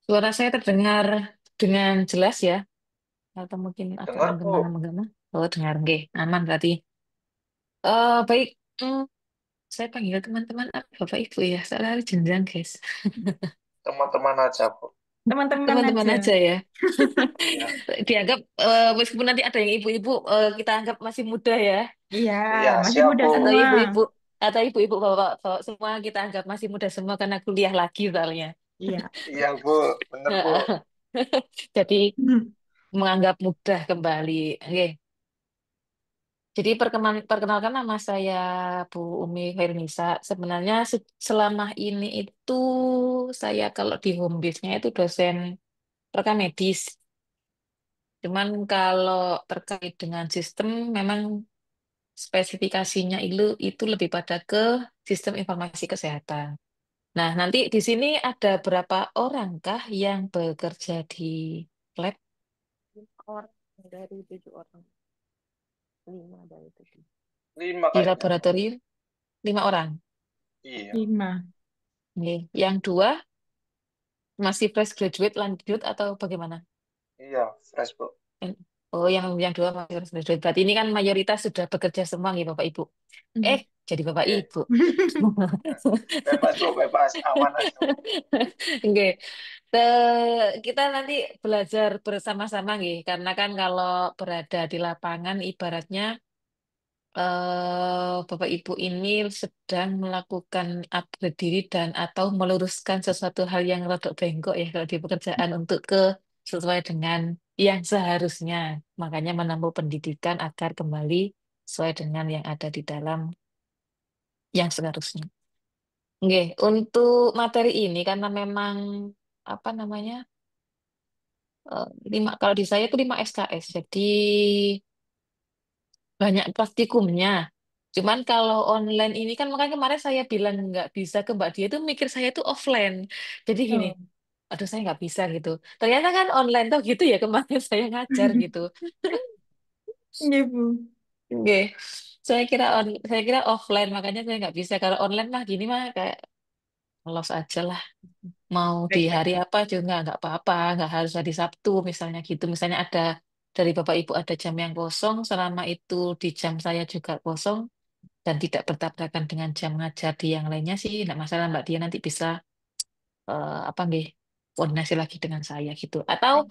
Suara saya terdengar dengan jelas ya, atau mungkin agak Dengar Bu, menggema-menggema. Oh, dengar, nggih. Aman berarti. Baik. Hmm, saya panggil teman-teman apa, Bapak Ibu ya, soalnya harus jenjang, guys. teman-teman aja Bu. Teman-teman Teman-teman aja. aja ya. Iya, Dianggap, meskipun nanti ada yang ibu-ibu, kita anggap masih muda ya. Iya, iya masih siap muda Bu. Atau semua. ibu-ibu, atau ibu-ibu, bapak-bapak, semua kita anggap masih muda semua karena kuliah lagi soalnya. Iya. Iya Bu, bener Bu. Jadi menganggap mudah kembali. Oke. Jadi perkenalkan nama saya Bu Umi Khairunisa. Sebenarnya selama ini itu saya kalau di home base-nya itu dosen rekam medis. Cuman kalau terkait dengan sistem memang spesifikasinya itu lebih pada ke sistem informasi kesehatan. Nah, nanti di sini ada berapa orangkah yang bekerja di lab? 5 orang dari 7 orang. 5 dari 7. 5 Di kayaknya Bu. laboratorium 5 orang. Iya, 5. Oke. Yang dua masih fresh graduate lanjut atau bagaimana? iya fresh Bu. Yang- Oh, yang dua masih fresh graduate. Berarti ini kan mayoritas sudah bekerja semua nih Bapak Ibu. Iya. Jadi Bapak Iya, Ibu. bebas Bu, bebas, aman aja Bu. Oke. Kita nanti belajar bersama-sama nih, karena kan kalau berada di lapangan ibaratnya Bapak Ibu ini sedang melakukan upgrade diri dan atau meluruskan sesuatu hal yang rodok bengkok ya kalau di pekerjaan untuk sesuai dengan yang seharusnya. Makanya menempuh pendidikan agar kembali sesuai dengan yang ada di dalam yang seharusnya. Oke, untuk materi ini karena memang apa namanya kalau di saya itu 5 SKS, jadi banyak praktikumnya. Cuman kalau online ini kan makanya kemarin saya bilang nggak bisa ke Mbak Dia itu mikir saya itu offline. Jadi gini, Oh. aduh saya nggak bisa gitu. Ternyata kan online tuh gitu ya kemarin saya ngajar gitu. Iya, Bu. Oke, saya kira offline makanya saya nggak bisa. Kalau online mah gini mah kayak los aja lah. Mau di hari apa juga nggak apa-apa, nggak harus hari Sabtu misalnya gitu. Misalnya ada dari Bapak Ibu ada jam yang kosong, selama itu di jam saya juga kosong dan tidak bertabrakan dengan jam ngajar di yang lainnya sih, nggak masalah Mbak Dia nanti bisa apa nggih koordinasi lagi dengan saya gitu. Atau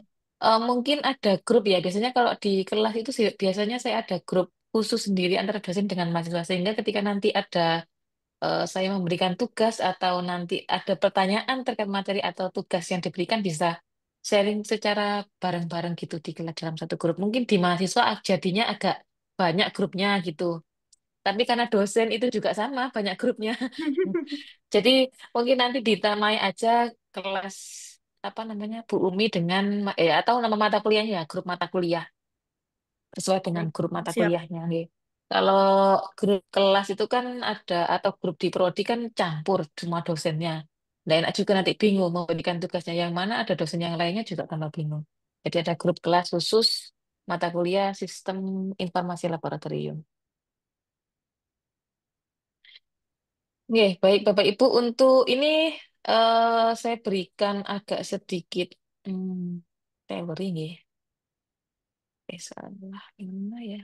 mungkin ada grup ya. Biasanya kalau di kelas itu sih biasanya saya ada grup khusus sendiri antara dosen dengan mahasiswa sehingga ketika nanti ada saya memberikan tugas atau nanti ada pertanyaan terkait materi atau tugas yang diberikan bisa sharing secara bareng-bareng gitu di kelas dalam satu grup. Mungkin di mahasiswa jadinya agak banyak grupnya gitu. Tapi karena dosen itu juga sama banyak grupnya. Jadi mungkin nanti ditamai aja kelas apa namanya Bu Umi dengan atau nama mata kuliahnya grup mata kuliah sesuai dengan Baik, grup mata siap. kuliahnya. Nggih. Kalau grup kelas itu kan ada atau grup di prodi kan campur semua dosennya. Nggak enak juga nanti bingung mau berikan tugasnya yang mana ada dosen yang lainnya juga tambah bingung. Jadi ada grup kelas khusus mata kuliah sistem informasi laboratorium. Oke, baik Bapak Ibu untuk ini saya berikan agak sedikit hmm, teori nih. Salah gimana ya?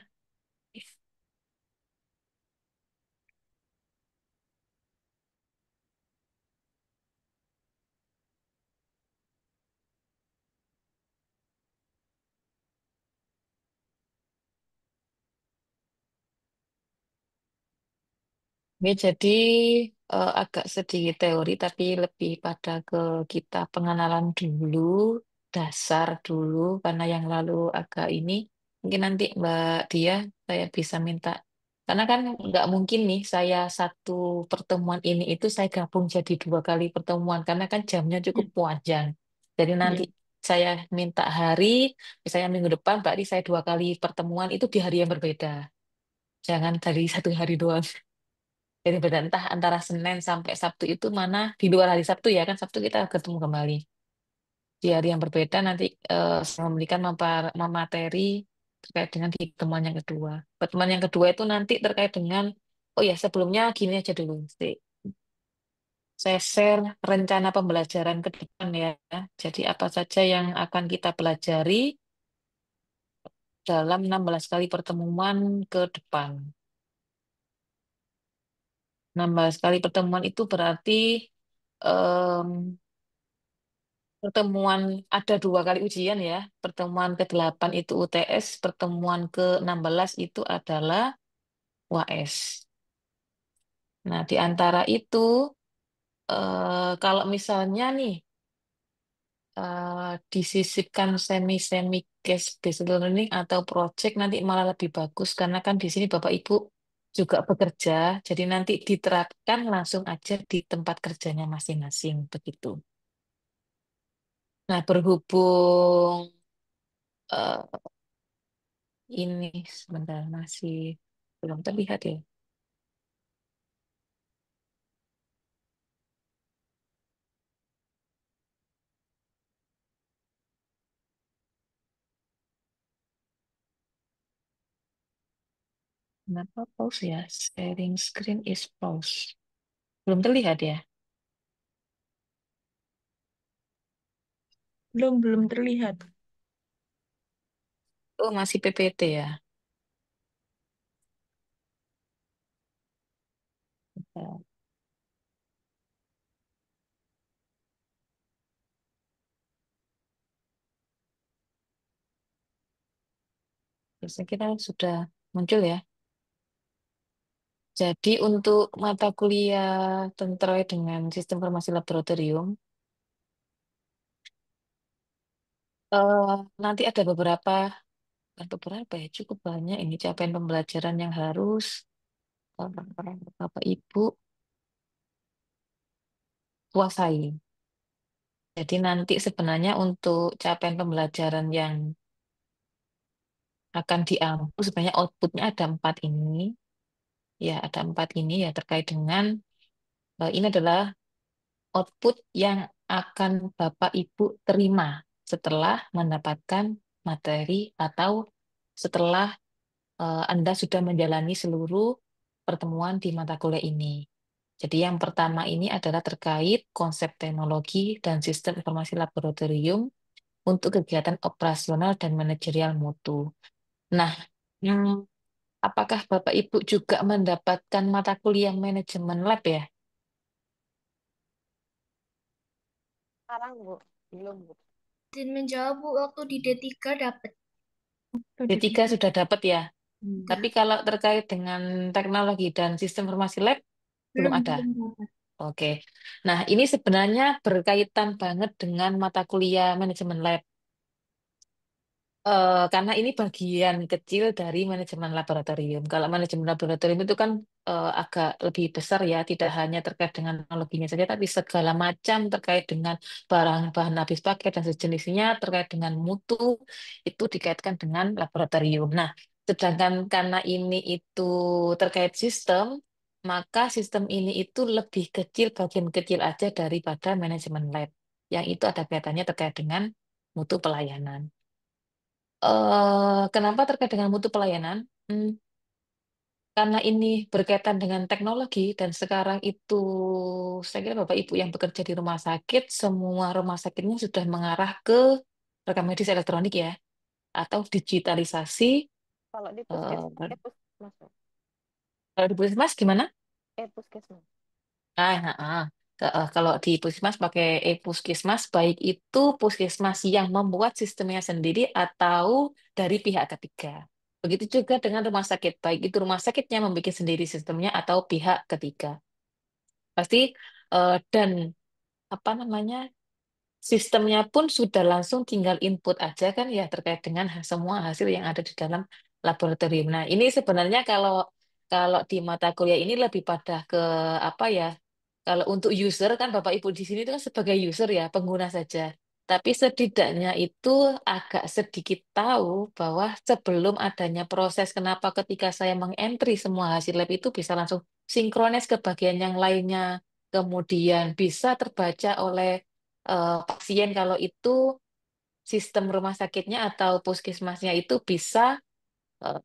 Oke, jadi agak sedikit teori, tapi lebih pada ke kita pengenalan dulu, dasar dulu, karena yang lalu agak ini. Mungkin nanti Mbak Dia, saya bisa minta. Karena kan nggak mungkin nih, saya satu pertemuan ini itu saya gabung jadi 2 kali pertemuan, karena kan jamnya cukup panjang. Jadi nanti Iya. saya minta hari, misalnya minggu depan, berarti saya 2 kali pertemuan itu di hari yang berbeda. Jangan dari satu hari doang. Jadi beda entah antara Senin sampai Sabtu itu mana di luar hari Sabtu ya kan Sabtu kita ketemu kembali di hari yang berbeda nanti saya memberikan memateri terkait dengan di pertemuan yang kedua. Pertemuan yang kedua itu nanti terkait dengan oh ya sebelumnya gini aja dulu. saya share rencana pembelajaran ke depan ya. Jadi apa saja yang akan kita pelajari dalam 16 kali pertemuan ke depan. 16 kali pertemuan itu berarti em, pertemuan ada 2 kali ujian ya. Pertemuan ke-8 itu UTS, pertemuan ke-16 itu adalah UAS. Nah, di antara itu kalau misalnya nih disisipkan semi-semi case based learning atau project nanti malah lebih bagus karena kan di sini Bapak Ibu juga bekerja, jadi nanti diterapkan langsung aja di tempat kerjanya masing-masing begitu. Nah, berhubung eh, ini sebentar masih belum terlihat ya. Kenapa pause ya? Sharing screen is pause. Belum terlihat ya? Belum terlihat. Oh, masih PPT ya. Ya, saya kira sudah muncul ya. Jadi untuk mata kuliah terkait dengan sistem informasi laboratorium, eh, nanti ada bukan beberapa ya, cukup banyak ini capaian pembelajaran yang harus Bapak Ibu kuasai. Jadi nanti sebenarnya untuk capaian pembelajaran yang akan diampu sebenarnya outputnya ada 4 ini. Ya, ada 4 ini ya terkait dengan ini adalah output yang akan Bapak Ibu terima setelah mendapatkan materi atau setelah Anda sudah menjalani seluruh pertemuan di mata kuliah ini. Jadi yang pertama ini adalah terkait konsep teknologi dan sistem informasi laboratorium untuk kegiatan operasional dan manajerial mutu. Nah, hmm, apakah Bapak Ibu juga mendapatkan mata kuliah manajemen lab ya? Sekarang, Bu. Belum, Bu. Dan menjawab Bu, waktu di D3 dapat. Waktu di D3 D3 sudah dapat ya. Tapi enggak. kalau terkait dengan teknologi dan sistem informasi lab, belum ada. Belum dapat. Oke. Nah, ini sebenarnya berkaitan banget dengan mata kuliah manajemen lab. Karena ini bagian kecil dari manajemen laboratorium. Kalau manajemen laboratorium itu kan agak lebih besar ya, tidak hanya terkait dengan teknologinya saja, tapi segala macam terkait dengan barang bahan habis pakai dan sejenisnya, terkait dengan mutu, itu dikaitkan dengan laboratorium. Nah, sedangkan karena ini itu terkait sistem, maka sistem ini itu lebih kecil, bagian kecil aja daripada manajemen lab. Yang itu ada kaitannya terkait dengan mutu pelayanan. Kenapa terkait dengan mutu pelayanan? Hmm, karena ini berkaitan dengan teknologi dan sekarang itu saya kira Bapak Ibu yang bekerja di rumah sakit, semua rumah sakitnya sudah mengarah ke rekam medis elektronik ya, atau digitalisasi. Kalau di Eh, puskesmas, kalau di puskesmas gimana? puskesmas. Kalau di puskesmas pakai e-puskesmas, baik itu puskesmas yang membuat sistemnya sendiri atau dari pihak ketiga. Begitu juga dengan rumah sakit, baik itu rumah sakitnya membuat sendiri sistemnya atau pihak ketiga. Pasti dan apa namanya sistemnya pun sudah langsung tinggal input aja kan ya terkait dengan semua hasil yang ada di dalam laboratorium. Nah, ini sebenarnya kalau kalau di mata kuliah ini lebih pada ke apa ya? Kalau untuk user kan Bapak Ibu di sini itu kan sebagai user ya, pengguna saja. Tapi setidaknya itu agak sedikit tahu bahwa sebelum adanya proses kenapa ketika saya mengentry semua hasil lab itu bisa langsung sinkronis ke bagian yang lainnya, kemudian bisa terbaca oleh pasien kalau itu sistem rumah sakitnya atau puskesmasnya itu bisa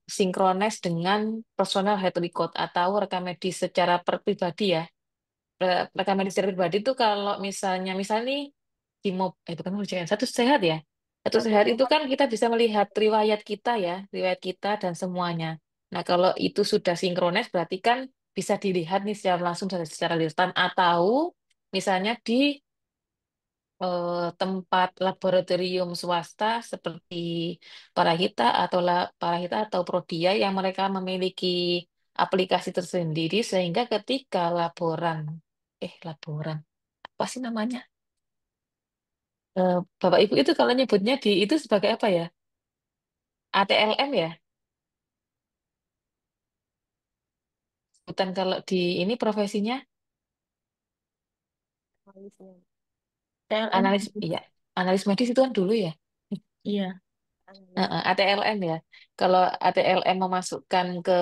sinkronis dengan personal health record atau rekam medis secara pribadi ya. Rekaman medis pribadi itu kalau misalnya nih di itu kan ujian satu sehat ya. Satu Satu sehat itu sehat. kan kita bisa melihat riwayat kita ya, riwayat kita dan semuanya. Nah, kalau itu sudah sinkronis berarti kan bisa dilihat nih secara langsung secara real time atau misalnya di tempat laboratorium swasta seperti Parahita atau Prodia yang mereka memiliki aplikasi tersendiri sehingga ketika laporan apa sih namanya? Bapak Ibu itu kalau nyebutnya di itu sebagai apa ya? ATLM ya? Bukan kalau di ini profesinya Analisnya. TLM. analis, iya, analis medis itu kan dulu ya. Iya. Analis. ATLM ya. Kalau ATLM memasukkan ke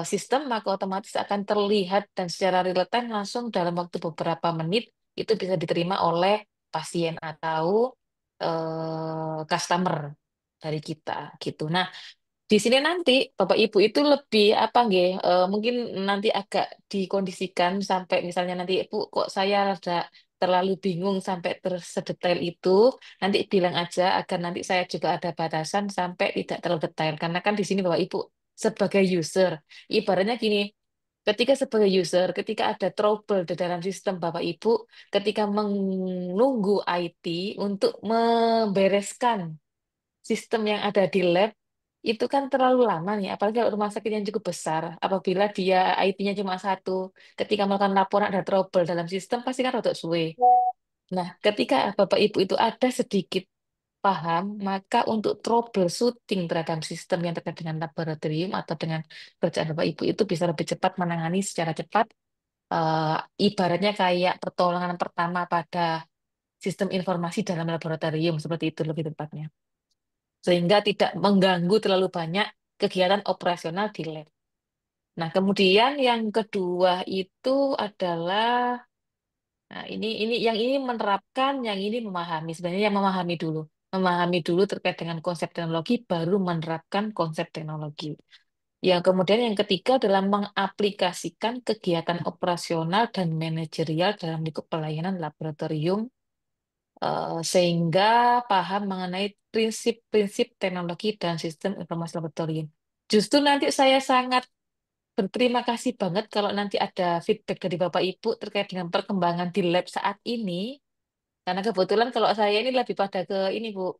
sistem, maka otomatis akan terlihat dan secara real time langsung dalam waktu beberapa menit itu bisa diterima oleh pasien atau customer dari kita gitu. Nah, di sini nanti Bapak Ibu itu lebih apa nggih? Mungkin nanti agak dikondisikan sampai misalnya nanti Ibu kok saya rada terlalu bingung sampai tersedetail itu, nanti bilang aja agar nanti saya juga ada batasan sampai tidak terlalu detail. Karena kan di sini Bapak Ibu sebagai user, ibaratnya gini, ketika sebagai user, ketika ada trouble di dalam sistem Bapak Ibu, ketika menunggu IT untuk membereskan sistem yang ada di lab itu kan terlalu lama nih, apalagi kalau rumah sakit yang cukup besar. Apabila dia IT-nya cuma satu, ketika melakukan laporan ada trouble dalam sistem pasti kan rotok suwe. Nah, ketika Bapak Ibu itu ada sedikit paham, maka untuk troubleshooting terhadap sistem yang terkait dengan laboratorium atau dengan kerjaan Bapak Ibu itu bisa lebih cepat menangani secara cepat. eh, Ibaratnya kayak pertolongan pertama pada sistem informasi dalam laboratorium seperti itu lebih tepatnya sehingga tidak mengganggu terlalu banyak kegiatan operasional di lab. Nah, kemudian yang kedua itu adalah nah ini yang ini menerapkan, yang ini memahami. Sebenarnya yang memahami dulu. Memahami dulu terkait dengan konsep teknologi baru menerapkan konsep teknologi. Yang kemudian yang ketiga adalah mengaplikasikan kegiatan operasional dan manajerial dalam lingkup pelayanan laboratorium sehingga paham mengenai prinsip-prinsip teknologi dan sistem informasi laboratorium. Justru nanti saya sangat berterima kasih banget kalau nanti ada feedback dari Bapak Ibu terkait dengan perkembangan di lab saat ini, karena kebetulan kalau saya ini lebih pada ke ini Bu,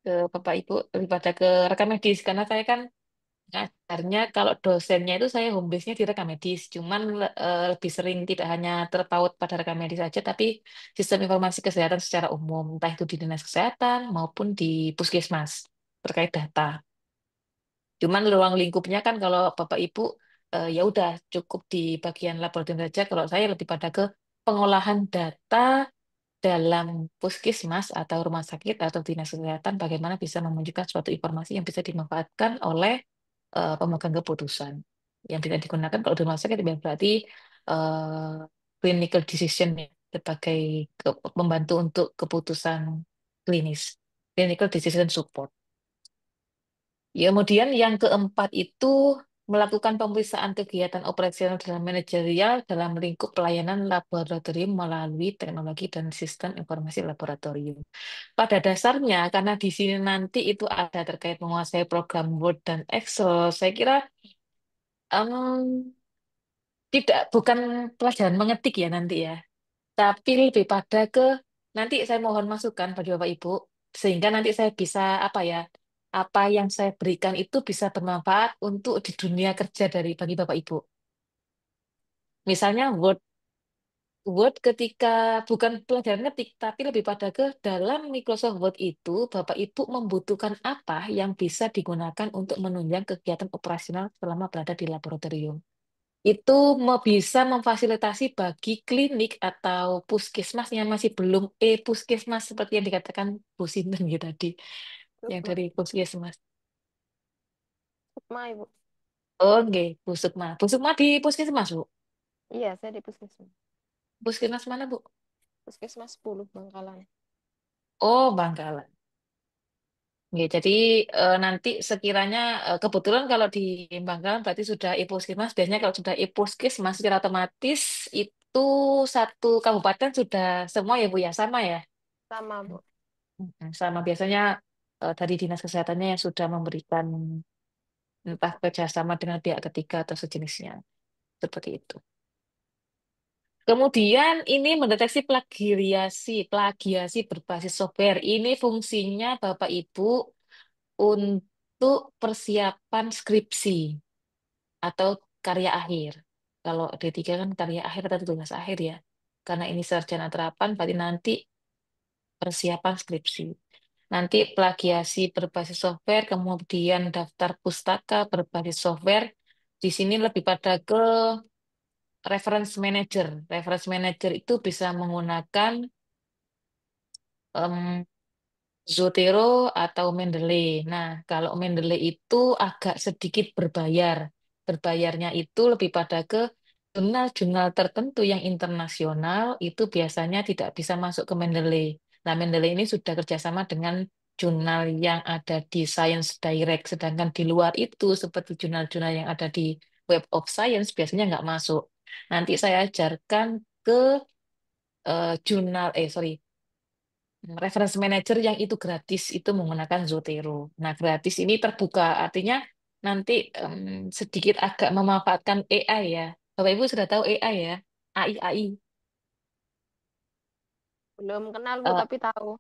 ke Bapak Ibu, lebih pada ke rekam medis, karena saya kan ngajarnya kalau dosennya itu saya home base-nya di rekam medis, cuman lebih sering tidak hanya terpaut pada rekam medis saja, tapi sistem informasi kesehatan secara umum, entah itu di dinas kesehatan maupun di puskesmas terkait data. Cuman ruang lingkupnya kan kalau Bapak Ibu ya udah cukup di bagian laboratorium saja. Kalau saya lebih pada ke pengolahan data dalam puskesmas atau rumah sakit atau dinas kesehatan, bagaimana bisa memunculkan suatu informasi yang bisa dimanfaatkan oleh pemegang keputusan yang tidak digunakan kalau di rumah sakit ya berarti clinical decision ya, sebagai pembantu untuk keputusan klinis, clinical decision support. Ya, kemudian yang keempat itu melakukan pemeriksaan kegiatan operasional dalam manajerial dalam lingkup pelayanan laboratorium melalui teknologi dan sistem informasi laboratorium. Pada dasarnya, karena di sini nanti itu ada terkait menguasai program Word dan Excel, saya kira em, bukan pelajaran mengetik ya nanti ya, tapi lebih pada ke nanti saya mohon masukan bagi Bapak Ibu sehingga nanti saya bisa apa ya, apa yang saya berikan itu bisa bermanfaat untuk di dunia kerja dari bagi Bapak Ibu. Misalnya Word ketika bukan pelajaran ngetik tapi lebih pada ke dalam Microsoft Word itu Bapak Ibu membutuhkan apa yang bisa digunakan untuk menunjang kegiatan operasional selama berada di laboratorium. Itu mau bisa memfasilitasi bagi klinik atau puskesmas yang masih belum puskesmas seperti yang dikatakan Bu Sinten gitu tadi, yang Sukma. dari puskesmas. Sukma, Ibu. Oh, oke, Bu Sukma. Bu Sukma di puskesmas, Bu. Iya, saya di Puskesmas. Puskesmas mana, Bu? Puskesmas 10 Bangkalan. Oh, Bangkalan. Oke, jadi nanti sekiranya kebetulan kalau di Bangkalan berarti sudah e-puskesmas. Biasanya kalau sudah e-puskesmas secara otomatis itu satu kabupaten sudah semua ya Bu ya, sama ya. Sama, Bu. Sama biasanya dari dinas kesehatannya yang sudah memberikan entah kerjasama dengan pihak ketiga atau sejenisnya seperti itu. Kemudian ini mendeteksi plagiasi berbasis software. Ini fungsinya Bapak Ibu untuk persiapan skripsi atau karya akhir. Kalau D3 kan karya akhir atau tugas akhir ya. Karena ini sarjana terapan, berarti nanti persiapan skripsi. Nanti plagiasi berbasis software, kemudian daftar pustaka berbasis software. Di sini lebih pada ke reference manager. Reference manager itu bisa menggunakan Zotero atau Mendeley. Nah, kalau Mendeley itu agak sedikit berbayar. Berbayarnya itu lebih pada ke jurnal-jurnal tertentu yang internasional itu biasanya tidak bisa masuk ke Mendeley. Nah, Mendeley ini sudah kerjasama dengan jurnal yang ada di Science Direct, sedangkan di luar itu seperti jurnal-jurnal yang ada di Web of Science biasanya nggak masuk. Nanti saya ajarkan ke sorry, reference manager yang itu gratis itu menggunakan Zotero. Nah, gratis ini terbuka, artinya nanti sedikit agak memanfaatkan AI ya. Bapak Ibu sudah tahu AI ya? AI, AI. Belum kenal, Bu, Eh, tapi tahu.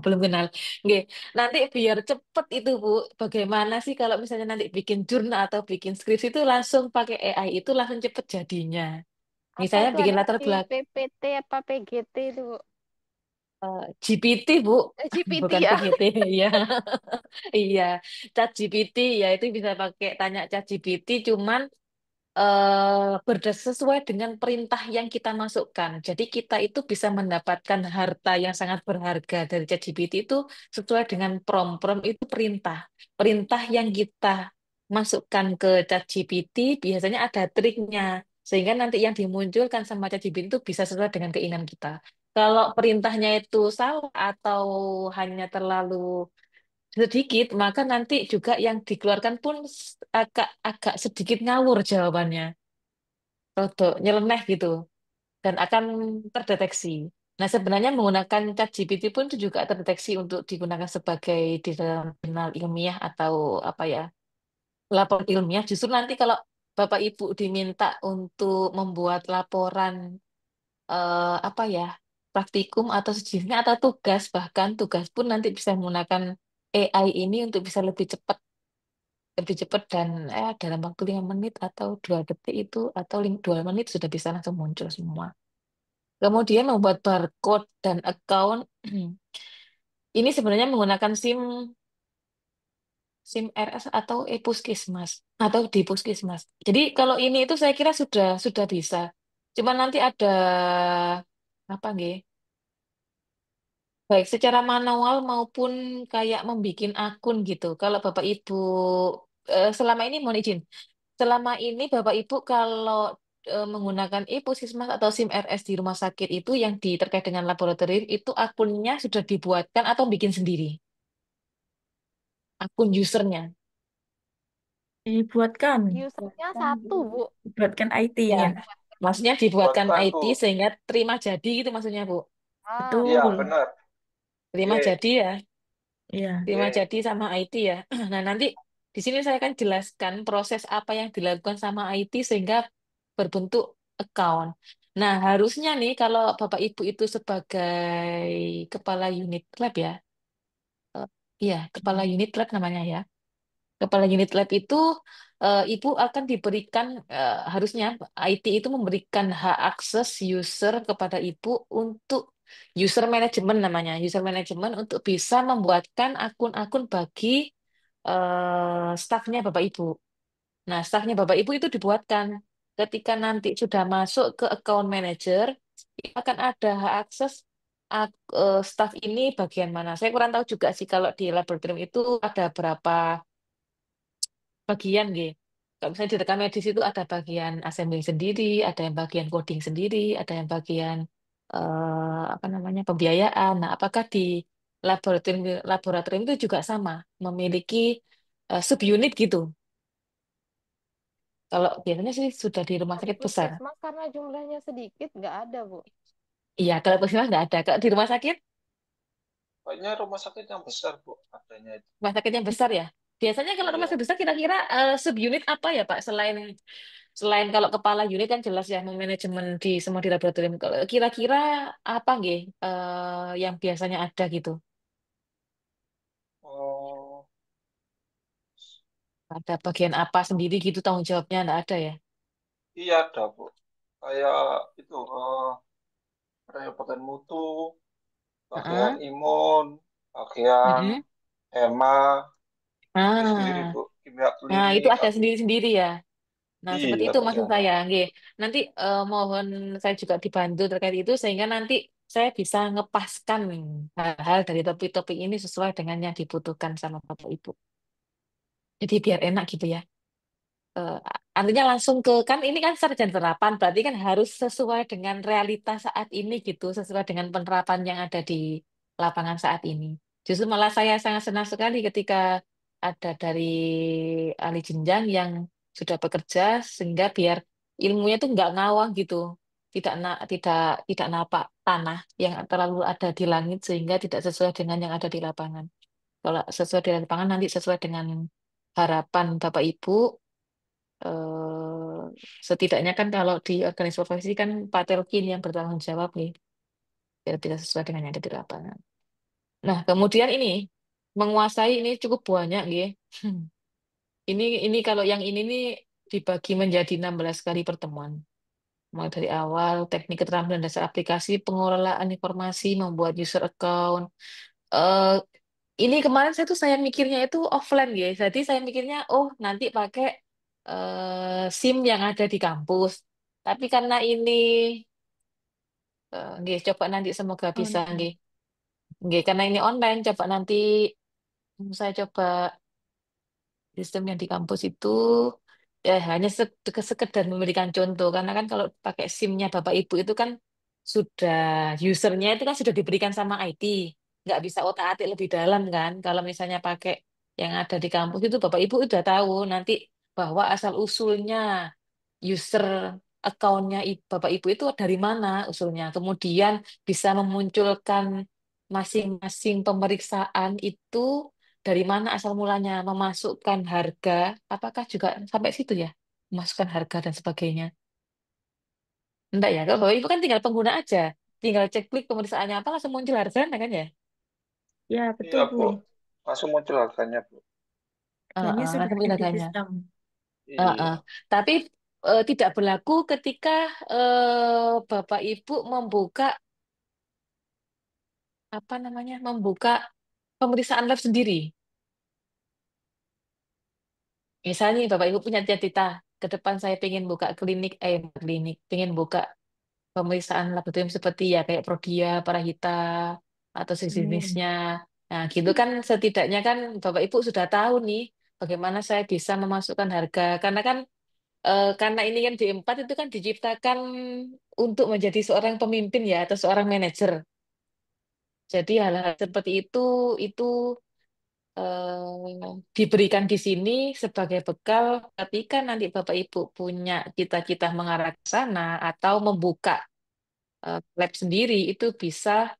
belum kenal. Oke, nanti biar cepet itu Bu, bagaimana sih kalau misalnya nanti bikin jurnal atau bikin skripsi itu langsung pakai AI itu langsung cepet jadinya. Apa Misalnya itu bikin ada latar di belakang PPT apa PGT itu, Bu? GPT Bu, GPT bukan ya? PGT ya. Iya, ChatGPT ya itu bisa pakai tanya ChatGPT cuman sesuai dengan perintah yang kita masukkan. Jadi kita itu bisa mendapatkan harta yang sangat berharga dari ChatGPT itu sesuai dengan prompt. Prompt itu perintah. Perintah yang kita masukkan ke ChatGPT biasanya ada triknya. Sehingga nanti yang dimunculkan sama ChatGPT itu bisa sesuai dengan keinginan kita. Kalau perintahnya itu salah atau hanya terlalu sedikit, maka nanti juga yang dikeluarkan pun agak agak sedikit ngawur jawabannya, rodok nyeleneh gitu, dan akan terdeteksi. Nah, sebenarnya menggunakan ChatGPT pun itu juga terdeteksi untuk digunakan sebagai di dalam jurnal ilmiah atau apa ya, laporan ilmiah. Justru nanti kalau Bapak Ibu diminta untuk membuat laporan apa ya, praktikum atau sejenisnya atau tugas, bahkan tugas pun nanti bisa menggunakan AI ini untuk bisa lebih cepat dan dalam waktu 5 menit atau 2 detik itu atau 2 menit sudah bisa langsung muncul semua. Kemudian membuat barcode dan account ini sebenarnya menggunakan SIM RS atau e-puskesmas atau di puskesmas. Jadi kalau ini itu saya kira sudah bisa. Cuma nanti ada apa nggih? Baik secara manual maupun kayak membuat akun gitu. Kalau Bapak Ibu selama ini mohon izin. Selama ini Bapak Ibu kalau menggunakan e-puskesmas atau SIM RS di rumah sakit itu yang terkait dengan laboratorium itu akunnya sudah dibuatkan atau bikin sendiri akun usernya. Dibuatkan, Usernya satu, Bu. dibuatkan Ya, IT-nya. maksudnya Buat dibuatkan IT kanku. sehingga terima jadi gitu maksudnya Bu. Ah, Iya, Betul. benar. Terima Ye, jadi ya, Iya. terima ye. jadi sama IT ya. Nah, nanti di sini saya akan jelaskan proses apa yang dilakukan sama IT sehingga berbentuk account. Nah, harusnya nih kalau Bapak Ibu itu sebagai kepala unit lab ya, eh, iya, kepala unit lab namanya ya. Kepala unit lab itu Ibu akan diberikan harusnya IT itu memberikan hak akses user kepada Ibu untuk user management namanya. User management untuk bisa membuatkan akun-akun bagi stafnya Bapak Ibu. Nah, stafnya Bapak Ibu itu dibuatkan. Ketika nanti sudah masuk ke account manager, akan ada hak akses staf ini bagian mana. Saya kurang tahu juga sih kalau di laboratorium itu ada berapa bagian gitu. Kalau misalnya di rekam medis itu ada bagian assembly sendiri, ada yang bagian coding sendiri, ada yang bagian apa namanya pembiayaan. Nah, apakah di laboratorium laboratorium itu juga sama, memiliki subunit gitu? Kalau biasanya sih sudah di rumah Kalau di sakit besar. puskesmas karena jumlahnya sedikit nggak ada, Bu. Iya, kalau puskesmas nggak ada. Kalau di rumah sakit, Kayaknya rumah sakit yang besar, Bu, adanya itu. rumah sakit yang besar ya. Biasanya kalau rumah Iya. sakit besar kira-kira subunit apa ya Pak? Selain selain kalau kepala unit kan jelas ya manajemen di semua di laboratorium. Kalau kira-kira apa nggih yang biasanya ada gitu? Oh, Ada bagian apa sendiri gitu tanggung jawabnya nggak ada ya? iya ada, Bu. Kayak itu, bagian mutu, bagian Heeh. imun, bagian Mm-mm. hema, itu sendiri, Ah, Bu. Kimia nah itu klinik, ada kayak gitu. sendiri-sendiri ya. Nah, seperti Iya, itu tadi maksud ada. saya. Nggih. Nanti mohon saya juga dibantu terkait itu sehingga nanti saya bisa ngepaskan hal-hal dari topik-topik ini sesuai dengan yang dibutuhkan sama Bapak Ibu. Jadi biar enak gitu ya. Eh, Artinya langsung ke kan ini kan sarjana terapan berarti kan harus sesuai dengan realita saat ini gitu, sesuai dengan penerapan yang ada di lapangan saat ini. Justru malah saya sangat senang sekali ketika ada dari ahli jenjang yang sudah bekerja sehingga biar ilmunya tuh nggak ngawang gitu, tidak napak tanah yang terlalu ada di langit sehingga tidak sesuai dengan yang ada di lapangan. Kalau sesuai di lapangan nanti sesuai dengan harapan Bapak Ibu eh, setidaknya kan kalau di organisasi profesi kan Pak Telkin yang bertanggung jawab nih, biar tidak sesuai dengan yang ada di lapangan. Nah, kemudian ini menguasai ini cukup banyak, ya. Ini kalau yang ini nih dibagi menjadi 16 kali pertemuan. Mulai dari awal teknik keterampilan dasar aplikasi, pengelolaan informasi, membuat user account. Eh ini kemarin saya mikirnya itu offline ya. Jadi saya mikirnya oh nanti pakai SIM yang ada di kampus. Tapi karena ini nggih, coba nanti semoga bisa Online. nggih. Nggih, karena ini online coba nanti saya coba sistem yang di kampus itu ya hanya sekedar memberikan contoh karena kan kalau pakai SIM-nya Bapak Ibu itu kan sudah usernya itu kan sudah diberikan sama IT, nggak bisa otak-atik lebih dalam kan. Kalau misalnya pakai yang ada di kampus itu Bapak Ibu udah tahu nanti bahwa asal usulnya user account-nya Bapak Ibu itu dari mana usulnya. Kemudian bisa memunculkan masing-masing pemeriksaan itu dari mana asal mulanya, memasukkan harga, apakah juga sampai situ ya? Memasukkan harga dan sebagainya. Enggak ya, kalau Bapak Ibu kan tinggal pengguna aja. Tinggal cek klik pemeriksaannya apa langsung muncul harganya kan ya? Ya, Iya, betul, Bu. Bu. Langsung muncul harganya, Bu. Harganya sudah Langsung ada muncul di harganya. sistem. Heeh. Iya. Tapi tidak berlaku ketika Bapak Ibu membuka apa namanya? Membuka pemeriksaan lab sendiri. Misalnya Bapak Ibu punya cita-cita ke depan saya pengen buka klinik, bukan klinik, pengen buka pemeriksaan laboratorium seperti ya kayak Prodia, Parahita, atau sejenisnya. Nah, gitu kan setidaknya kan Bapak Ibu sudah tahu nih bagaimana saya bisa memasukkan harga. Karena ini kan D4 itu kan diciptakan untuk menjadi seorang pemimpin ya atau seorang manajer. Jadi hal-hal seperti itu diberikan di sini sebagai bekal ketika nanti Bapak Ibu punya cita-cita mengarah ke sana atau membuka lab sendiri itu bisa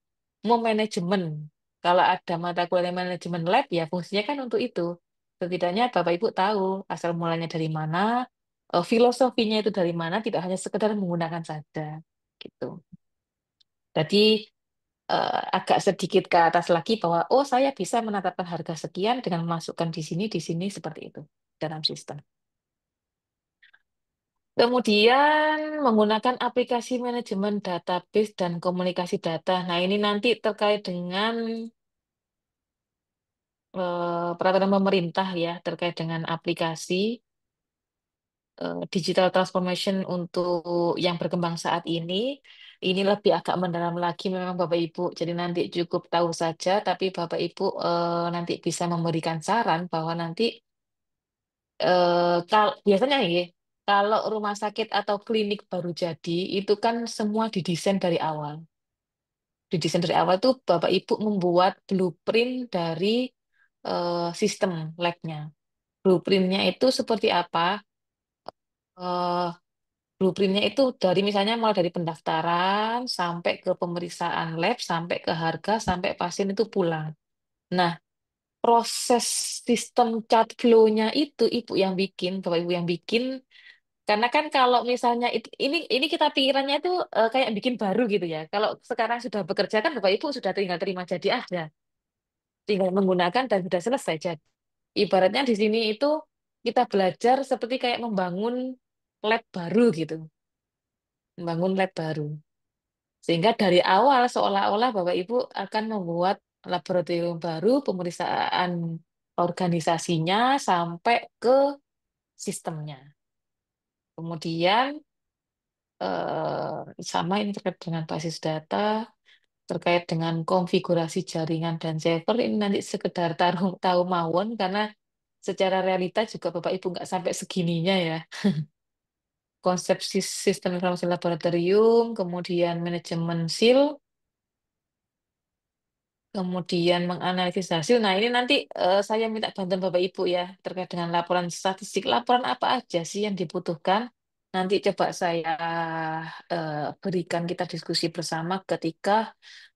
memanajemen. Kalau ada mata kuliah manajemen lab ya fungsinya kan untuk itu. Setidaknya Bapak Ibu tahu asal mulanya dari mana, filosofinya itu dari mana, tidak hanya sekedar menggunakan saja gitu. Jadi agak sedikit ke atas lagi bahwa oh saya bisa menetapkan harga sekian dengan memasukkan di sini seperti itu dalam sistem. Kemudian menggunakan aplikasi manajemen database dan komunikasi data. Nah, ini nanti terkait dengan peraturan pemerintah ya terkait dengan aplikasi digital transformation untuk yang berkembang saat ini. Ini lebih agak mendalam lagi memang Bapak Ibu. Jadi nanti cukup tahu saja, tapi Bapak Ibu nanti bisa memberikan saran bahwa nanti biasanya ya kalau rumah sakit atau klinik baru jadi itu kan semua didesain dari awal. Didesain dari awal tuh Bapak Ibu membuat blueprint dari sistem labnya. Blueprintnya itu seperti apa? eh, blueprintnya itu dari misalnya mulai dari pendaftaran sampai ke pemeriksaan lab, sampai ke harga, sampai pasien itu pulang. Nah, proses sistem chat flow-nya itu ibu yang bikin, bapak ibu yang bikin. Karena kan kalau misalnya ini kita pikirannya itu kayak bikin baru gitu ya. Kalau sekarang sudah bekerja kan bapak ibu sudah tinggal terima jadi ada, tinggal menggunakan dan sudah selesai jadi. Ibaratnya di sini itu kita belajar seperti kayak membangun lab baru gitu, membangun lab baru. Sehingga dari awal seolah-olah Bapak Ibu akan membuat laboratorium baru, pemeriksaan organisasinya sampai ke sistemnya. Kemudian sama ini terkait dengan basis data, terkait dengan konfigurasi jaringan dan server ini nanti sekedar tahu mawon karena secara realita juga Bapak Ibu nggak sampai segininya ya. Konsep sistem informasi laboratorium, kemudian manajemen SIL, kemudian menganalisis hasil. Nah, ini nanti saya minta bantuan Bapak Ibu ya terkait dengan laporan statistik. Laporan apa aja sih yang dibutuhkan? Nanti coba saya berikan kita diskusi bersama ketika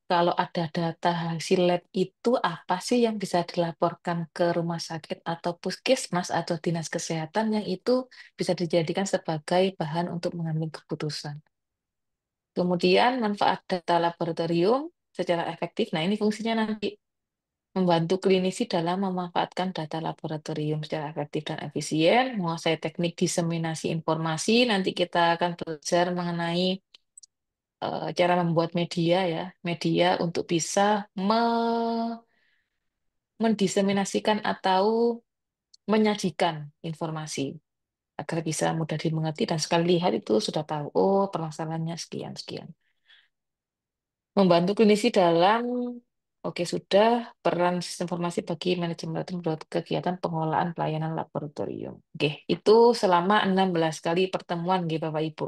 kalau ada data hasil lab itu apa sih yang bisa dilaporkan ke rumah sakit atau puskesmas atau dinas kesehatan yang itu bisa dijadikan sebagai bahan untuk mengambil keputusan. Kemudian manfaat data laboratorium secara efektif. Nah, ini fungsinya nanti membantu klinisi dalam memanfaatkan data laboratorium secara efektif dan efisien, menguasai teknik diseminasi informasi. Nanti kita akan belajar mengenai cara membuat media ya, media untuk bisa mendiseminasikan atau menyajikan informasi agar bisa mudah dimengerti dan sekali lihat itu sudah tahu, oh permasalahannya sekian sekian. Membantu klinisi dalam, oke sudah, peran sistem informasi bagi manajemen laboratorium buat kegiatan pengelolaan pelayanan laboratorium. Oke, itu selama 16 kali pertemuan, gitu, Bapak Ibu.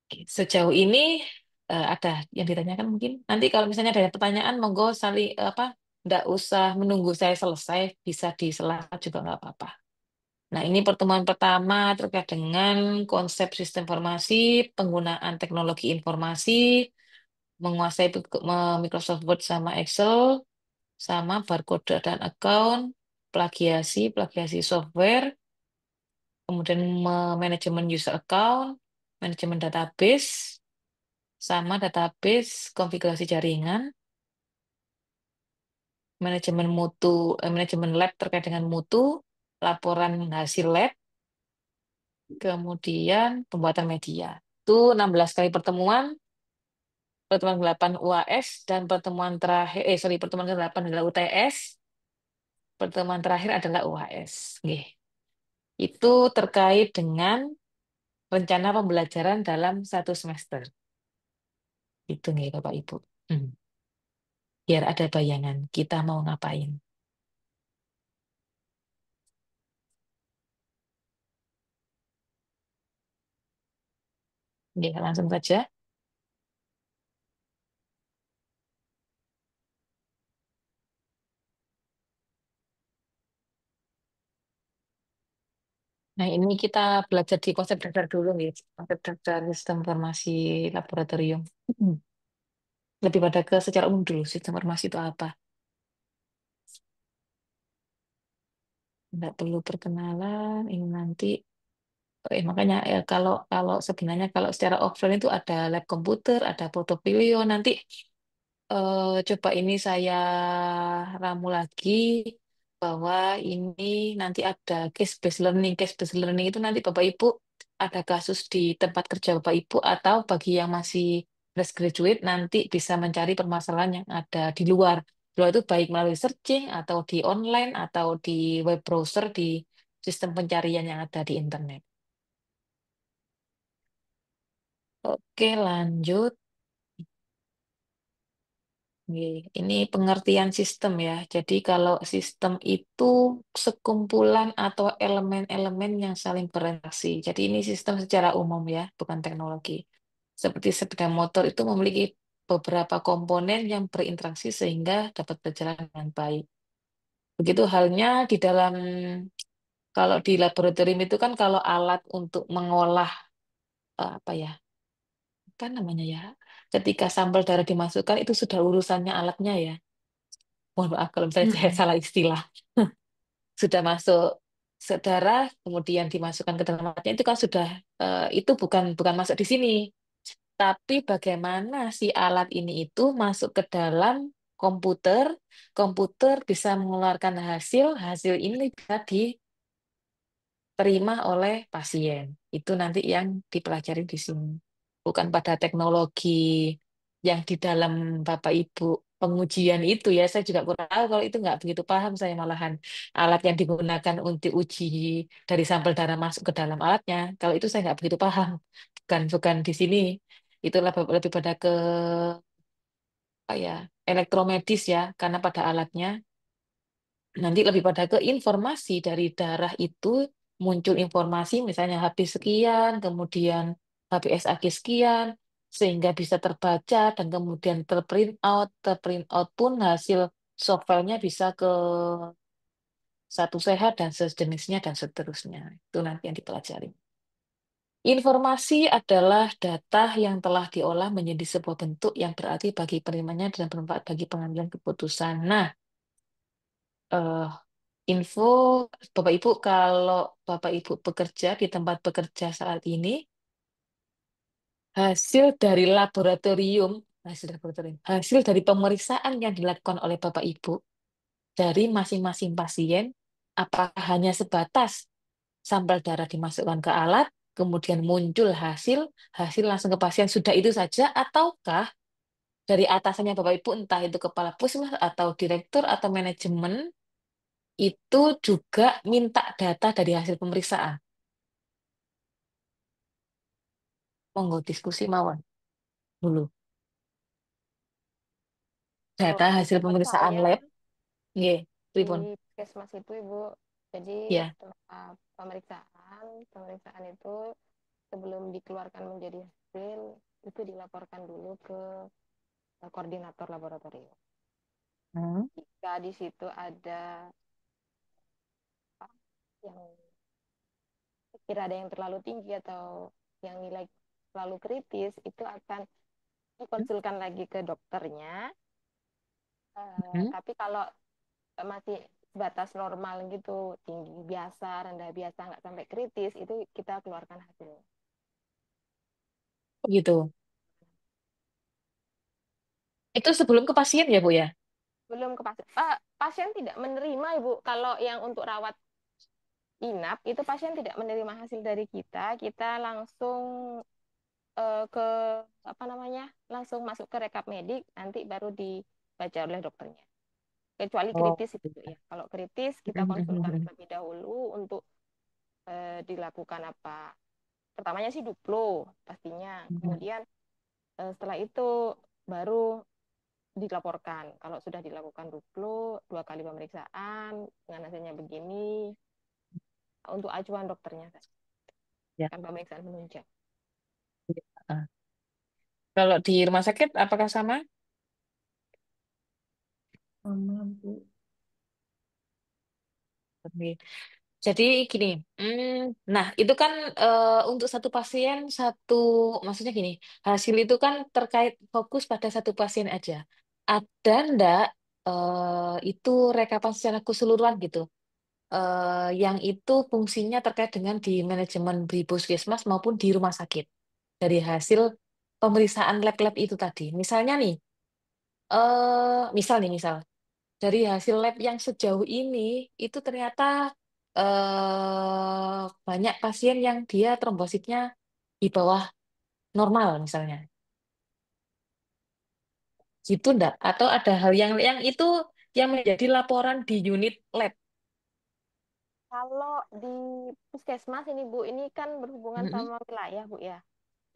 Oke, sejauh ini ada yang ditanyakan mungkin. Nanti kalau misalnya ada pertanyaan, monggo saling apa, nggak usah menunggu saya selesai, bisa di sela-sela juga nggak apa-apa. Nah, ini pertemuan pertama terkait dengan konsep sistem informasi, penggunaan teknologi informasi, menguasai Microsoft Word sama Excel, sama barcode dan account, plagiasi software, kemudian manajemen user account, manajemen database, sama database konfigurasi jaringan, manajemen lab terkait dengan mutu, laporan hasil lab, kemudian pembuatan media. Itu 16 kali pertemuan, pertemuan 8 UAS, dan pertemuan terakhir, pertemuan ke-8 adalah UTS, pertemuan terakhir adalah UAS. Nggih. Itu terkait dengan rencana pembelajaran dalam satu semester. Itu nih Bapak Ibu. Hmm. Biar ada bayangan kita mau ngapain. Oke, langsung saja. Nah, ini kita belajar di konsep dasar dulu nih. Konsep dasar sistem informasi laboratorium. Hmm. Lebih pada ke secara umum dulu, sistem informasi itu apa. Nggak perlu perkenalan, ini nanti. Makanya ya, kalau kalau sebenarnya kalau secara offline itu ada lab komputer, ada portofolio, nanti coba ini saya ramu lagi bahwa ini nanti ada case based learning. Case based learning itu nanti Bapak Ibu ada kasus di tempat kerja Bapak Ibu atau bagi yang masih fresh graduate nanti bisa mencari permasalahan yang ada di luar. Di luar itu baik melalui searching atau di online atau di web browser di sistem pencarian yang ada di internet. Oke, lanjut. Oke, ini pengertian sistem ya. Jadi kalau sistem itu sekumpulan atau elemen-elemen yang saling berinteraksi. Jadi ini sistem secara umum ya, bukan teknologi. Seperti sepeda motor itu memiliki beberapa komponen yang berinteraksi sehingga dapat berjalan dengan baik. Begitu halnya di dalam Kalau di laboratorium itu kan kalau alat untuk mengolah apa ya, apa namanya ya, ketika sampel darah dimasukkan itu sudah urusannya alatnya ya. Mohon maaf kalau misalnya saya Mm-mm. salah istilah. Sudah masuk darah, kemudian dimasukkan ke dalam alatnya itu kan sudah itu bukan bukan masuk di sini. Tapi bagaimana si alat ini itu masuk ke dalam komputer, komputer bisa mengeluarkan hasil, hasil ini bisa diterima oleh pasien. Itu nanti yang dipelajari di sini. Bukan pada teknologi yang di dalam Bapak Ibu pengujian itu ya. Saya juga kurang tahu kalau itu nggak begitu paham saya malahan. Alat yang digunakan untuk uji dari sampel darah masuk ke dalam alatnya. Kalau itu saya nggak begitu paham. Bukan di sini. Itu lebih pada ke apa ya, elektromedis ya, karena pada alatnya nanti lebih pada ke informasi dari darah itu muncul informasi misalnya habis sekian, kemudian HbSAg sekian, sehingga bisa terbaca dan kemudian terprint out pun hasil softwarenya bisa ke satu sehat dan sejenisnya dan seterusnya. Itu nanti yang dipelajari. Informasi adalah data yang telah diolah menjadi sebuah bentuk yang berarti bagi penerimanya dan bermanfaat bagi pengambilan keputusan. Nah, eh, info Bapak Ibu, kalau Bapak Ibu bekerja di tempat bekerja saat ini, hasil dari laboratorium, hasil dari pemeriksaan yang dilakukan oleh Bapak Ibu dari masing-masing pasien, apakah hanya sebatas sampel darah dimasukkan ke alat, kemudian muncul hasil, hasil langsung ke pasien, sudah itu saja, ataukah dari atasannya Bapak Ibu, entah itu kepala puskesmas atau direktur atau manajemen, itu juga minta data dari hasil pemeriksaan. Monggo diskusi mawon dulu. Kalau Data di hasil tempat pemeriksaan saya lab, nggih, di pripun? puskesmas itu Ibu, jadi Ya. tempat pemeriksaan itu sebelum dikeluarkan menjadi hasil itu dilaporkan dulu ke koordinator laboratorium. Hmm. Jika di situ ada apa, yang kira ada yang terlalu tinggi atau yang nilai terlalu kritis, itu akan dikonsulkan lagi ke dokternya. Hmm. Tapi kalau masih batas normal gitu, tinggi biasa, rendah biasa, nggak sampai kritis, itu kita keluarkan hasilnya. Gitu. Itu sebelum ke pasien ya, Bu ya? Belum ke pasien. Pasien tidak menerima, Ibu. Kalau yang untuk rawat inap, itu pasien tidak menerima hasil dari kita. Kita langsung ke apa namanya, langsung masuk ke rekap medik, nanti baru dibaca oleh dokternya. Kecuali Oh. kritis itu ya. Kalau kritis kita konsulkan Hmm. terlebih dahulu untuk dilakukan apa. Pertamanya sih duplo pastinya. Kemudian setelah itu baru dilaporkan. Kalau sudah dilakukan duplo, 2 kali pemeriksaan, dengan hasilnya begini, untuk acuan dokternya saja. Ya. Kan pemeriksaan menunjang. Ah. Kalau di rumah sakit apakah sama? Sama, Bu. Oke. Jadi gini, nah itu kan untuk satu pasien satu, maksudnya gini, hasil itu kan terkait fokus pada satu pasien aja. Ada ndak itu rekapan secara keseluruhan gitu, yang itu fungsinya terkait dengan di manajemen di puskesmas maupun di rumah sakit dari hasil pemeriksaan lab-lab itu tadi. Misalnya nih, misal dari hasil lab yang sejauh ini itu ternyata banyak pasien yang dia trombositnya di bawah normal misalnya. Gitu enggak? Atau ada hal yang itu yang menjadi laporan di unit lab. Kalau di puskesmas ini Bu, ini kan berhubungan Mm-mm. sama wilayah Bu ya.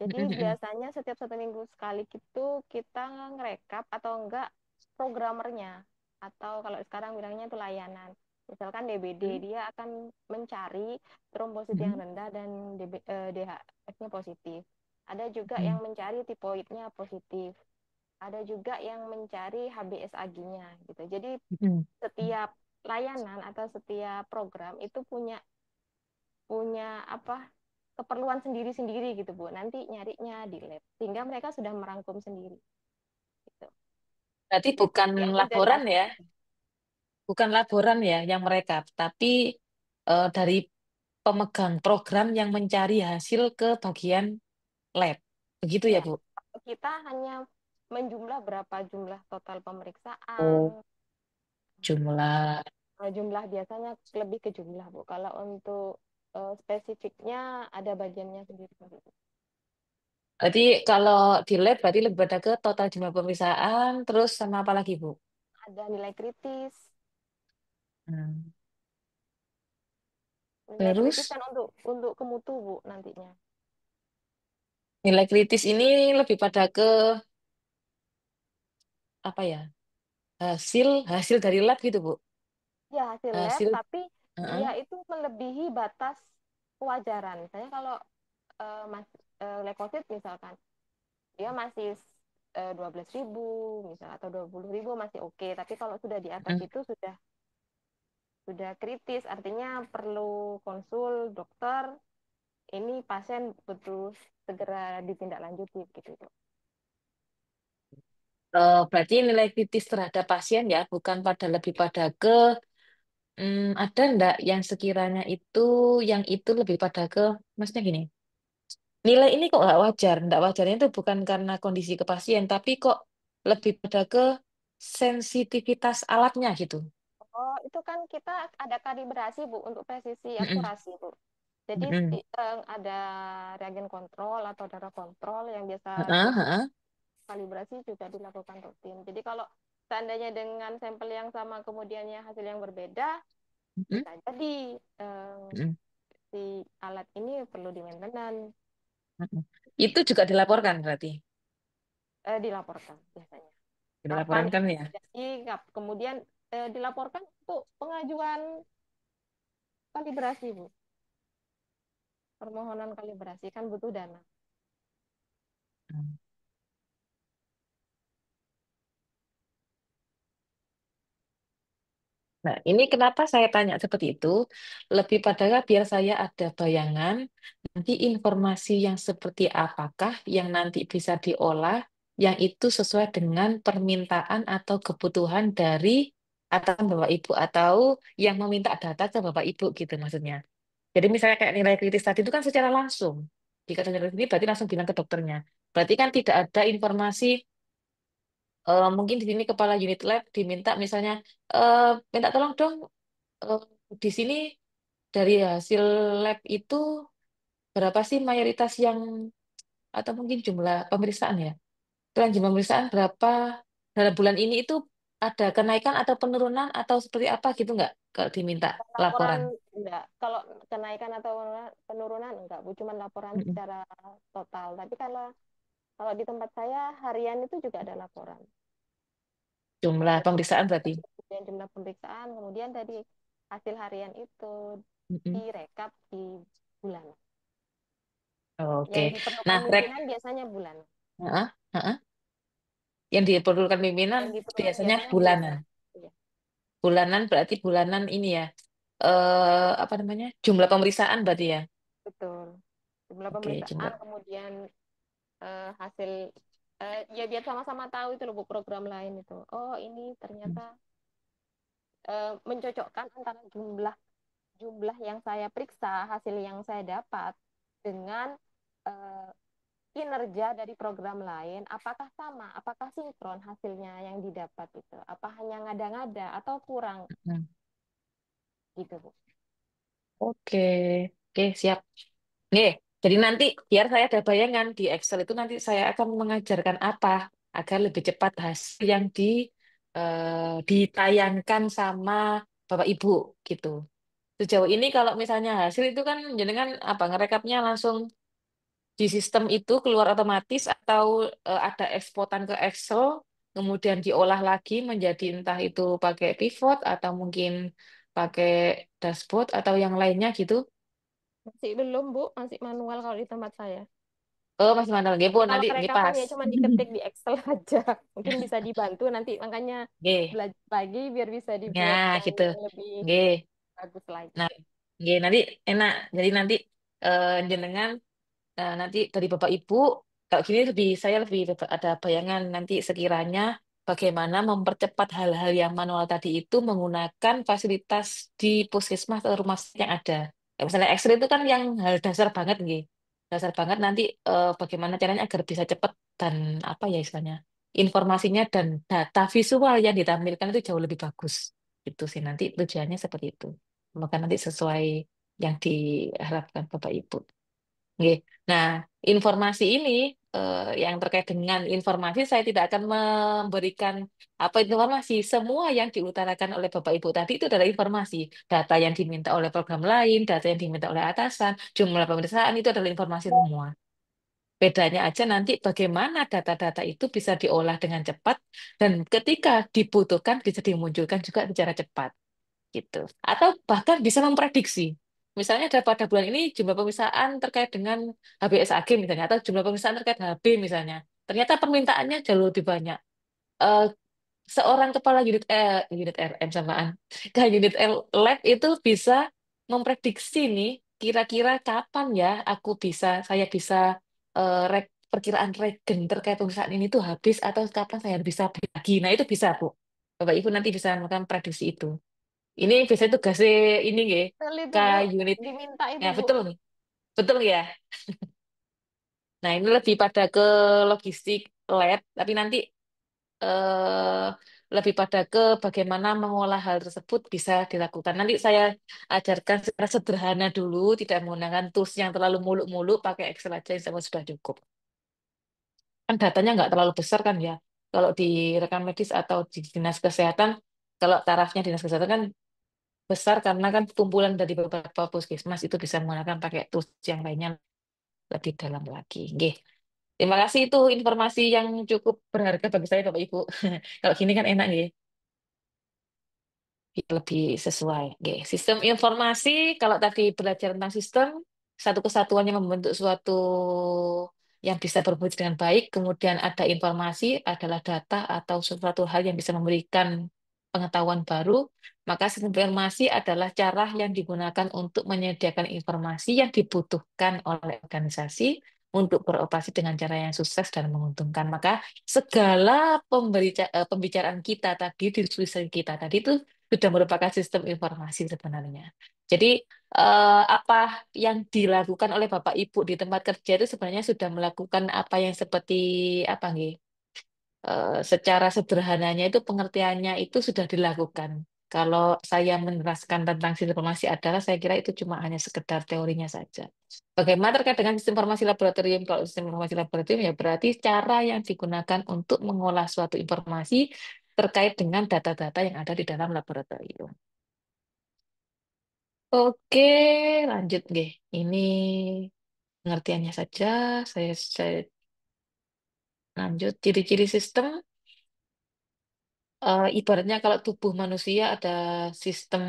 Jadi Mm-mm. biasanya setiap 1 minggu sekali gitu kita ngerekap atau enggak programmernya. Atau kalau sekarang bilangnya itu layanan. Misalkan DBD, dia akan mencari trombosit yang Mm-mm. rendah dan DHF-nya positif. Ada juga yang Mm-mm. mencari tipoidnya positif. Ada juga yang mencari HbSAg-nya gitu. Jadi Mm-mm. setiap layanan atau setiap program itu punya punya apa keperluan sendiri-sendiri gitu Bu. Nanti nyarinya di lab. Sehingga mereka sudah merangkum sendiri gitu. Berarti bukan Diambil dari laporan hasil. ya, bukan laporan ya yang mereka, tapi dari pemegang program yang mencari hasil ke bagian lab. Begitu ya, Ya, Bu? kita hanya menjumlah berapa jumlah total Oh, pemeriksaan. jumlah. Jumlah biasanya lebih ke jumlah Bu. Kalau untuk spesifiknya ada bagiannya sendiri. Berarti kalau di lab berarti lebih pada ke total jumlah pemeriksaan, terus sama apa lagi, Bu? Ada nilai kritis. Hmm. Nilai kritis Terus kan untuk ke mutu Bu nantinya. nilai kritis ini lebih pada ke apa ya? Hasil hasil dari lab gitu, Bu. Ya hasil lab, Hasil. tapi dia Heeh, itu melebihi batas kewajaran. Misalnya kalau leukosit misalkan, dia masih 12.000 misal atau 20.000 masih oke. Tapi kalau sudah di atas heeh. itu sudah kritis, artinya perlu konsul dokter. Ini pasien butuh segera ditindaklanjuti gitu. Berarti nilai kritis terhadap pasien ya, bukan pada lebih pada ke ada enggak yang sekiranya itu yang itu lebih pada ke maksudnya gini. Nilai ini kok nggak wajar? Nggak wajarnya itu bukan karena kondisi ke pasien, tapi kok lebih pada ke sensitivitas alatnya gitu. Oh, itu kan kita ada kalibrasi, Bu, untuk presisi Mm-mm, akurasi, Bu. Jadi mm-mm. ada reagen kontrol atau darah kontrol yang biasa Heeh, heeh, kalibrasi juga dilakukan rutin. Jadi kalau seandainya dengan sampel yang sama kemudiannya hasil yang berbeda, mm-mm, bisa jadi eh, mm-mm, si alat ini perlu di maintenance, mm-mm. Itu juga dilaporkan berarti. dilaporkan biasanya. Kapan Dilaporkan yang kan ya. terjadi, kemudian dilaporkan untuk pengajuan kalibrasi, Bu. Permohonan kalibrasi kan butuh dana. Nah, ini kenapa saya tanya seperti itu? Lebih pada biar saya ada bayangan nanti informasi yang seperti apakah yang nanti bisa diolah yang itu sesuai dengan permintaan atau kebutuhan dari atasan Bapak Ibu atau yang meminta data ke Bapak Ibu gitu maksudnya. Jadi misalnya kayak nilai kritis tadi itu kan secara langsung. Jika ada nilai kritis berarti langsung bilang ke dokternya. Berarti kan tidak ada informasi mungkin di sini kepala unit lab diminta misalnya eh, minta tolong dong eh, di sini dari hasil lab itu berapa sih mayoritas yang atau mungkin jumlah pemeriksaan ya? Dalam jumlah pemeriksaan berapa dalam bulan ini itu ada kenaikan atau penurunan atau seperti apa gitu nggak kalau diminta Laporan laporan? enggak, kalau kenaikan atau penurunan enggak, Bu, cuma laporan Mm-mm. secara total. Tapi kalau kalau di tempat saya harian itu juga ada laporan. Jumlah Ada pemeriksaan berarti. kemudian jumlah pemeriksaan, kemudian dari hasil harian itu Mm-mm. direkap di bulan. Yang Oke. diperlukan Nah, pimpinan biasanya bulan. Heeh, heeh. Yang diperlukan pimpinan Yang diperlukan biasanya biasanya bulanan. bulan. Iya, Bulanan berarti bulanan ini ya. Apa namanya? Jumlah pemeriksaan berarti ya. betul. Jumlah Oke, pemeriksaan, jumlah. kemudian hasil ya biar sama-sama tahu itu loh Bu, program lain itu. Oh, ini ternyata mencocokkan antara jumlah jumlah yang saya periksa, hasil yang saya dapat dengan eh, kinerja dari program lain, apakah sama, apakah sinkron hasilnya yang didapat itu, apa hanya ngada-ngada atau kurang Hmm. gitu Bu. Oke, oke siap. Nih, jadi nanti biar saya ada bayangan di Excel itu nanti saya akan mengajarkan apa agar lebih cepat hasil yang ditayangkan sama Bapak Ibu gitu. Sejauh ini kalau misalnya hasil itu kan jenengan apa ngerekapnya langsung di sistem itu keluar otomatis atau ada eksportan ke Excel kemudian diolah lagi menjadi entah itu pakai pivot atau mungkin pakai dashboard atau yang lainnya gitu. Masih belum Bu, masih manual kalau di tempat saya. Oh, masih mana lagi, Bu? Tapi kalau Nanti nggih perekapan pas. ya cuma diketik di Excel aja. Mungkin bisa dibantu nanti, makanya Nggih. belajar lagi biar bisa Ya, dibuatkan gitu. yang lebih Nggih. bagus lagi. Nah, Nggih, nanti enak. Jadi nanti jenengan nanti dari Bapak Ibu, kalau gini saya lebih ada bayangan nanti sekiranya bagaimana mempercepat hal-hal yang manual tadi itu menggunakan fasilitas di puskesmas atau rumah sakit yang ada. Misalnya X-ray itu kan yang hal dasar banget, nggih. Dasar banget nanti bagaimana caranya agar bisa cepat dan apa ya istilahnya, informasinya dan data visual yang ditampilkan itu jauh lebih bagus. Itu sih nanti tujuannya seperti itu. Maka nanti sesuai yang diharapkan Bapak Ibu. Nggih. Nah, informasi ini yang terkait dengan informasi saya tidak akan memberikan apa itu informasi. Semua yang diutarakan oleh Bapak Ibu tadi itu adalah informasi. Data yang diminta oleh program lain, data yang diminta oleh atasan, jumlah pemeriksaan itu adalah informasi semua. Bedanya aja nanti bagaimana data-data itu bisa diolah dengan cepat dan ketika dibutuhkan bisa dimunculkan juga secara cepat gitu. Atau bahkan bisa memprediksi. Misalnya pada bulan ini jumlah pemeriksaan terkait dengan HBsAg misalnya, atau jumlah pemeriksaan terkait HB misalnya. Ternyata permintaannya jauh lebih banyak. Eh, Seorang kepala unit RM samaan, unit lab itu bisa memprediksi nih kira-kira kapan ya saya bisa perkiraan regen terkait pemeriksaan ini tuh habis atau kapan saya bisa beli lagi. Nah itu bisa Bu. Bapak Ibu nanti bisa melakukan prediksi itu. Ini biasanya tugasnya ini nggih, Betul itu ke Bu, unit. diminta itu Ya, Bu. betul. Betul ya. Nah, ini lebih pada ke logistik lab, tapi nanti eh, lebih pada ke bagaimana mengolah hal tersebut bisa dilakukan. Nanti saya ajarkan secara sederhana dulu, tidak menggunakan tools yang terlalu muluk-muluk, pakai Excel aja yang sama sudah cukup. Kan datanya nggak terlalu besar kan ya. Kalau di rekam medis atau di dinas kesehatan, kalau tarafnya dinas kesehatan kan besar karena kan kumpulan dari beberapa puskesmas itu bisa menggunakan pakai tools yang lainnya lebih dalam lagi. Nggih. Terima kasih itu informasi yang cukup berharga bagi saya Bapak Ibu. Kalau gini kan enak nggih, lebih sesuai. Nggih. Sistem informasi kalau tadi belajar tentang sistem satu kesatuannya membentuk suatu yang bisa berfungsi dengan baik, kemudian ada informasi adalah data atau sesuatu hal yang bisa memberikan pengetahuan baru, maka sistem informasi adalah cara yang digunakan untuk menyediakan informasi yang dibutuhkan oleh organisasi untuk beroperasi dengan cara yang sukses dan menguntungkan. Maka segala pembicaraan kita tadi, diskusi kita tadi itu sudah merupakan sistem informasi sebenarnya. Jadi apa yang dilakukan oleh Bapak Ibu di tempat kerja itu sebenarnya sudah melakukan apa yang seperti apa nggih? Secara sederhananya itu pengertiannya itu sudah dilakukan. Kalau saya meneraskan tentang sistem informasi adalah saya kira itu cuma hanya sekedar teorinya saja. Bagaimana terkait dengan sistem informasi laboratorium? Kalau sistem informasi laboratorium ya berarti cara yang digunakan untuk mengolah suatu informasi terkait dengan data-data yang ada di dalam laboratorium. Oke, lanjut nggih. Ini pengertiannya saja. Saya lanjut. Ciri-ciri sistem, ibaratnya kalau tubuh manusia ada sistem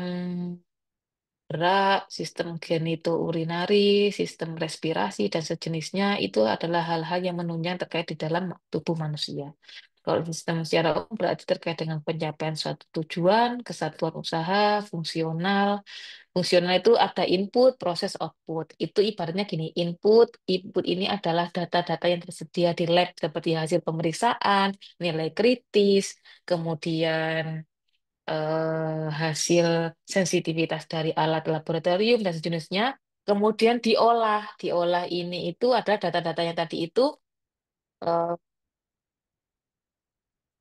gerak, sistem genitourinari, sistem respirasi, dan sejenisnya. Itu adalah hal-hal yang menunjang terkait di dalam tubuh manusia. Kalau sistem secara umum berarti terkait dengan pencapaian suatu tujuan, kesatuan usaha, fungsional. Fungsional itu ada input, proses, output. Itu ibaratnya gini, input ini adalah data-data yang tersedia di lab seperti hasil pemeriksaan, nilai kritis, kemudian hasil sensitivitas dari alat laboratorium dan sejenisnya. Kemudian diolah. Diolah ini itu adalah data-data yang tadi itu eh,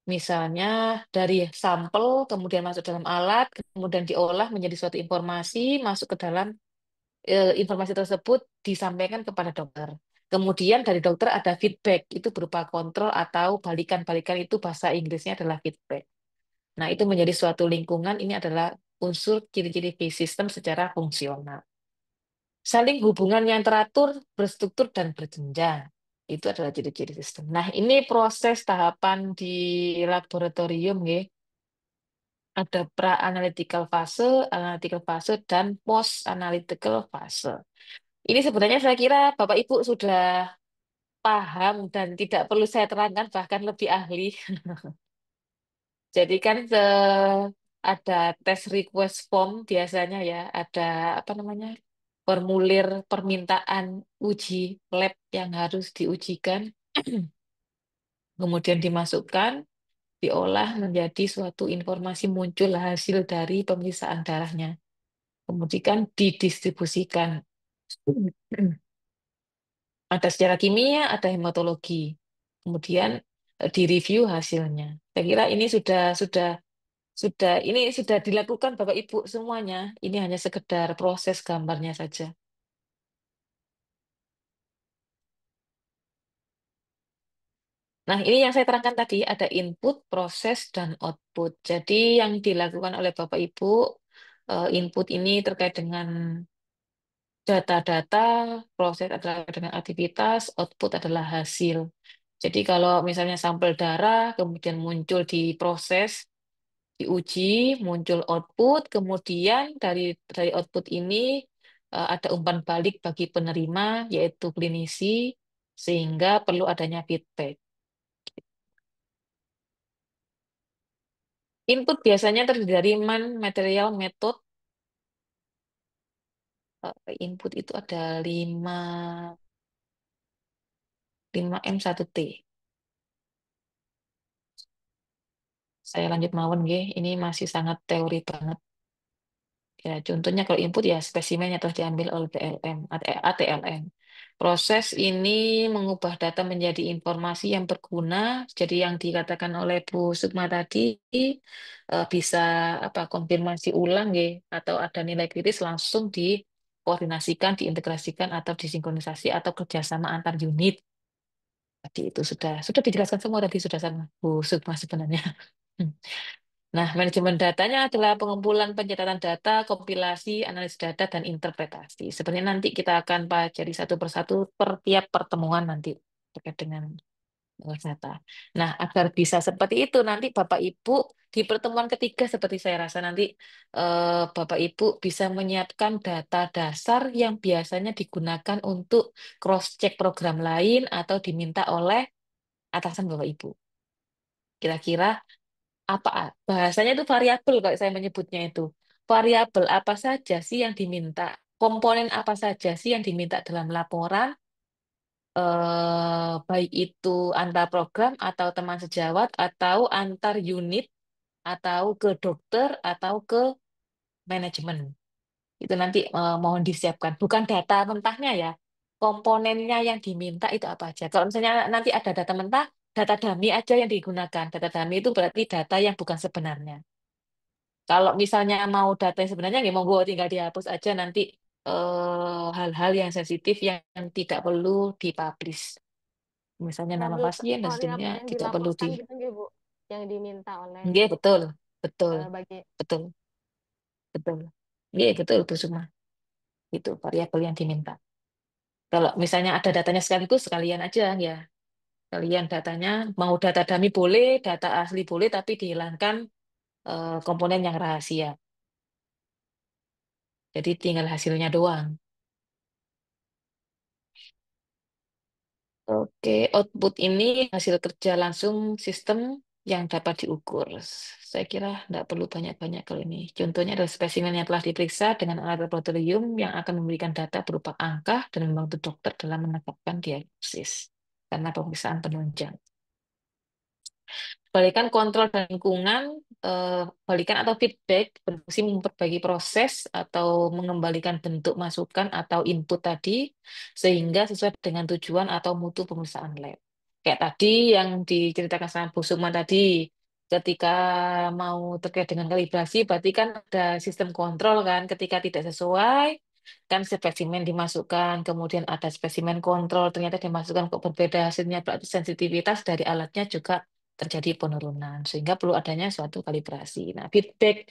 misalnya dari sampel, kemudian masuk dalam alat, kemudian diolah menjadi suatu informasi, masuk ke dalam informasi tersebut disampaikan kepada dokter. Kemudian dari dokter ada feedback, itu berupa kontrol atau balikan-balikan itu bahasa Inggrisnya adalah feedback. Nah, itu menjadi suatu lingkungan, ini adalah unsur ciri-ciri base system secara fungsional. Saling hubungan yang teratur, berstruktur, dan berjenjang. Itu adalah ciri-ciri sistem. Nah, ini proses tahapan di laboratorium, ya. Ada analytical fase, dan post-analytical fase. Ini sebenarnya saya kira Bapak Ibu sudah paham dan tidak perlu saya terangkan, bahkan lebih ahli. Jadi kan ada tes request form biasanya ya, ada apa namanya formulir permintaan uji lab yang harus diujikan, kemudian dimasukkan, diolah menjadi suatu informasi muncul hasil dari pemeriksaan darahnya, kemudian didistribusikan. Ada secara kimia, ada hematologi. Kemudian direview hasilnya. Saya kira ini sudah dilakukan Bapak Ibu semuanya. Ini hanya sekedar proses gambarnya saja. Nah, ini yang saya terangkan tadi ada input, proses, dan output. Jadi yang dilakukan oleh Bapak Ibu, input ini terkait dengan data-data, proses adalah dengan aktivitas, output adalah hasil. Jadi kalau misalnya sampel darah, kemudian muncul di proses, diuji, muncul output, kemudian dari output ini ada umpan balik bagi penerima, yaitu klinisi, sehingga perlu adanya feedback. Input biasanya terdiri dari material, metode. Input itu ada 5M1T. Saya lanjut mawon nggih, ini masih sangat teori banget. Ya, contohnya kalau input ya spesimen yang telah diambil oleh TLM, ATLM. Proses ini mengubah data menjadi informasi yang berguna. Jadi yang dikatakan oleh Bu Sukma tadi bisa apa konfirmasi ulang ya, atau ada nilai kritis langsung dikoordinasikan, diintegrasikan atau disinkronisasi atau kerjasama antar unit. Tadi itu sudah dijelaskan semua tadi sudah sama Bu Sukma sebenarnya. Nah, manajemen datanya adalah pengumpulan pencatatan data, kompilasi, analisis data, dan interpretasi. Sebenarnya nanti kita akan pelajari satu persatu per tiap pertemuan nanti terkait dengan data. Nah, agar bisa seperti itu nanti Bapak Ibu di pertemuan ketiga seperti saya rasa nanti Bapak Ibu bisa menyiapkan data dasar yang biasanya digunakan untuk cross-check program lain atau diminta oleh atasan Bapak Ibu. Kira-kira apa bahasanya itu variabel kalau saya menyebutnya itu variabel apa saja sih yang diminta komponen apa saja sih yang diminta dalam laporan baik itu antar program atau teman sejawat atau antar unit atau ke dokter atau ke manajemen itu nanti mohon disiapkan bukan data mentahnya ya komponennya yang diminta itu apa aja kalau misalnya nanti ada data mentah data dummy aja yang digunakan data dummy itu berarti data yang bukan sebenarnya. Kalau misalnya mau data yang sebenarnya nggak monggo tinggal dihapus aja nanti hal-hal yang sensitif yang tidak perlu dipublish. Misalnya nama pasien dan seterusnya Variabel yang tidak perlu dilaporkan gitu nggih, Bu, yang diminta oleh Nggih, betul, betul, bagi betul, betul. Nggih, betul Bu Sukma. Itu variabel yang diminta. Kalau misalnya ada datanya sekaligus sekalian aja ya. Kalian datanya mau data dummy boleh, data asli boleh tapi dihilangkan komponen yang rahasia. Jadi tinggal hasilnya doang. Oke, output ini hasil kerja langsung sistem yang dapat diukur. Saya kira tidak perlu banyak-banyak kalau ini. Contohnya adalah spesimen yang telah diperiksa dengan alat laboratorium yang akan memberikan data berupa angka dan membantu dokter dalam menetapkan diagnosis karena pemeriksaan penunjang. Balikan kontrol dan lingkungan, balikan atau feedback berfungsi memperbaiki proses atau mengembalikan bentuk masukan atau input tadi sehingga sesuai dengan tujuan atau mutu pemeriksaan lab. Kayak tadi yang diceritakan sama Bu Sukma tadi, ketika mau terkait dengan kalibrasi, berarti kan ada sistem kontrol kan, ketika tidak sesuai, kan spesimen dimasukkan, kemudian ada spesimen kontrol, ternyata dimasukkan kok berbeda hasilnya, berarti sensitivitas dari alatnya juga terjadi penurunan sehingga perlu adanya suatu kalibrasi. Nah, feedback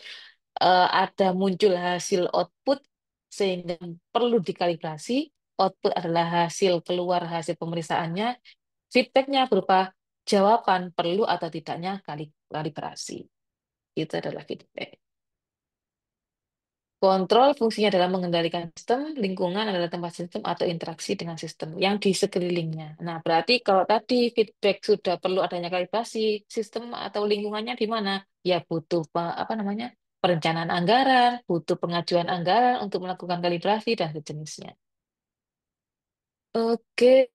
ada muncul hasil output sehingga perlu dikalibrasi. Output adalah hasil keluar hasil pemeriksaannya. Feedbacknya berupa jawaban perlu atau tidaknya kalibrasi. Itu adalah feedback. Kontrol fungsinya adalah mengendalikan sistem, lingkungan adalah tempat sistem atau interaksi dengan sistem yang di sekelilingnya. Nah, berarti kalau tadi feedback sudah perlu adanya kalibrasi, sistem atau lingkungannya di mana? Ya butuh apa namanya? perencanaan anggaran, butuh pengajuan anggaran untuk melakukan kalibrasi dan sejenisnya. Oke,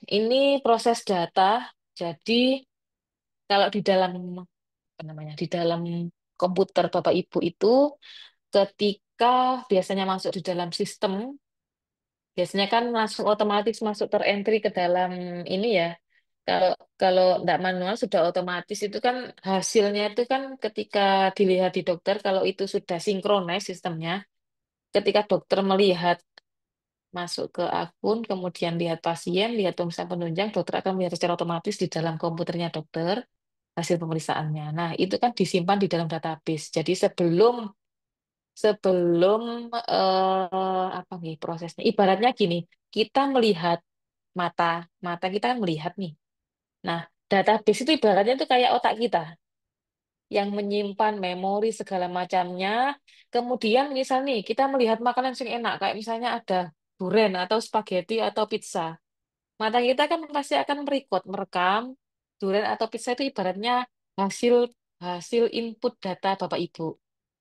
ini proses data. Jadi kalau di dalam apa namanya di dalam komputer Bapak Ibu itu ketika biasanya masuk di dalam sistem, biasanya kan langsung otomatis masuk terentry ke dalam ini ya. Kalau kalau tidak manual sudah otomatis itu kan hasilnya itu kan ketika dilihat di dokter kalau itu sudah sinkronis sistemnya, ketika dokter melihat masuk ke akun, kemudian lihat pasien, lihat pemeriksaan penunjang, dokter akan melihat secara otomatis di dalam komputernya dokter hasil pemeriksaannya. Nah, itu kan disimpan di dalam database. Jadi sebelum sebelum apa nih prosesnya? Ibaratnya gini, kita melihat mata, mata kita kan melihat nih. Nah, database itu ibaratnya itu kayak otak kita yang menyimpan memori segala macamnya. Kemudian misal nih, kita melihat makanan yang enak, kayak misalnya ada durian atau spaghetti atau pizza. Mata kita kan pasti akan merekam durian atau pizza itu ibaratnya hasil hasil input data Bapak Ibu.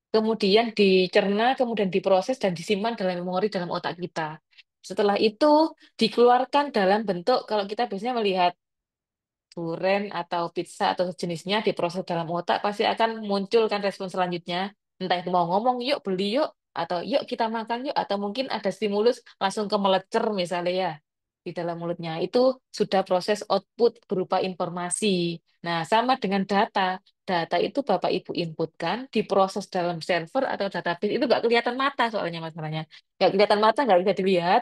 Kemudian dicerna, kemudian diproses dan disimpan dalam memori dalam otak kita. Setelah itu dikeluarkan dalam bentuk kalau kita biasanya melihat duren atau pizza atau sejenisnya diproses dalam otak pasti akan muncul kan respon selanjutnya. Entah itu mau ngomong yuk beli yuk atau yuk kita makan yuk atau mungkin ada stimulus langsung ke melecer misalnya ya di dalam mulutnya. Itu sudah proses output berupa informasi. Nah, sama dengan data. Data itu Bapak Ibu inputkan, diproses dalam server atau database. Itu nggak kelihatan mata soalnya masalahnya. Nggak kelihatan mata, nggak bisa dilihat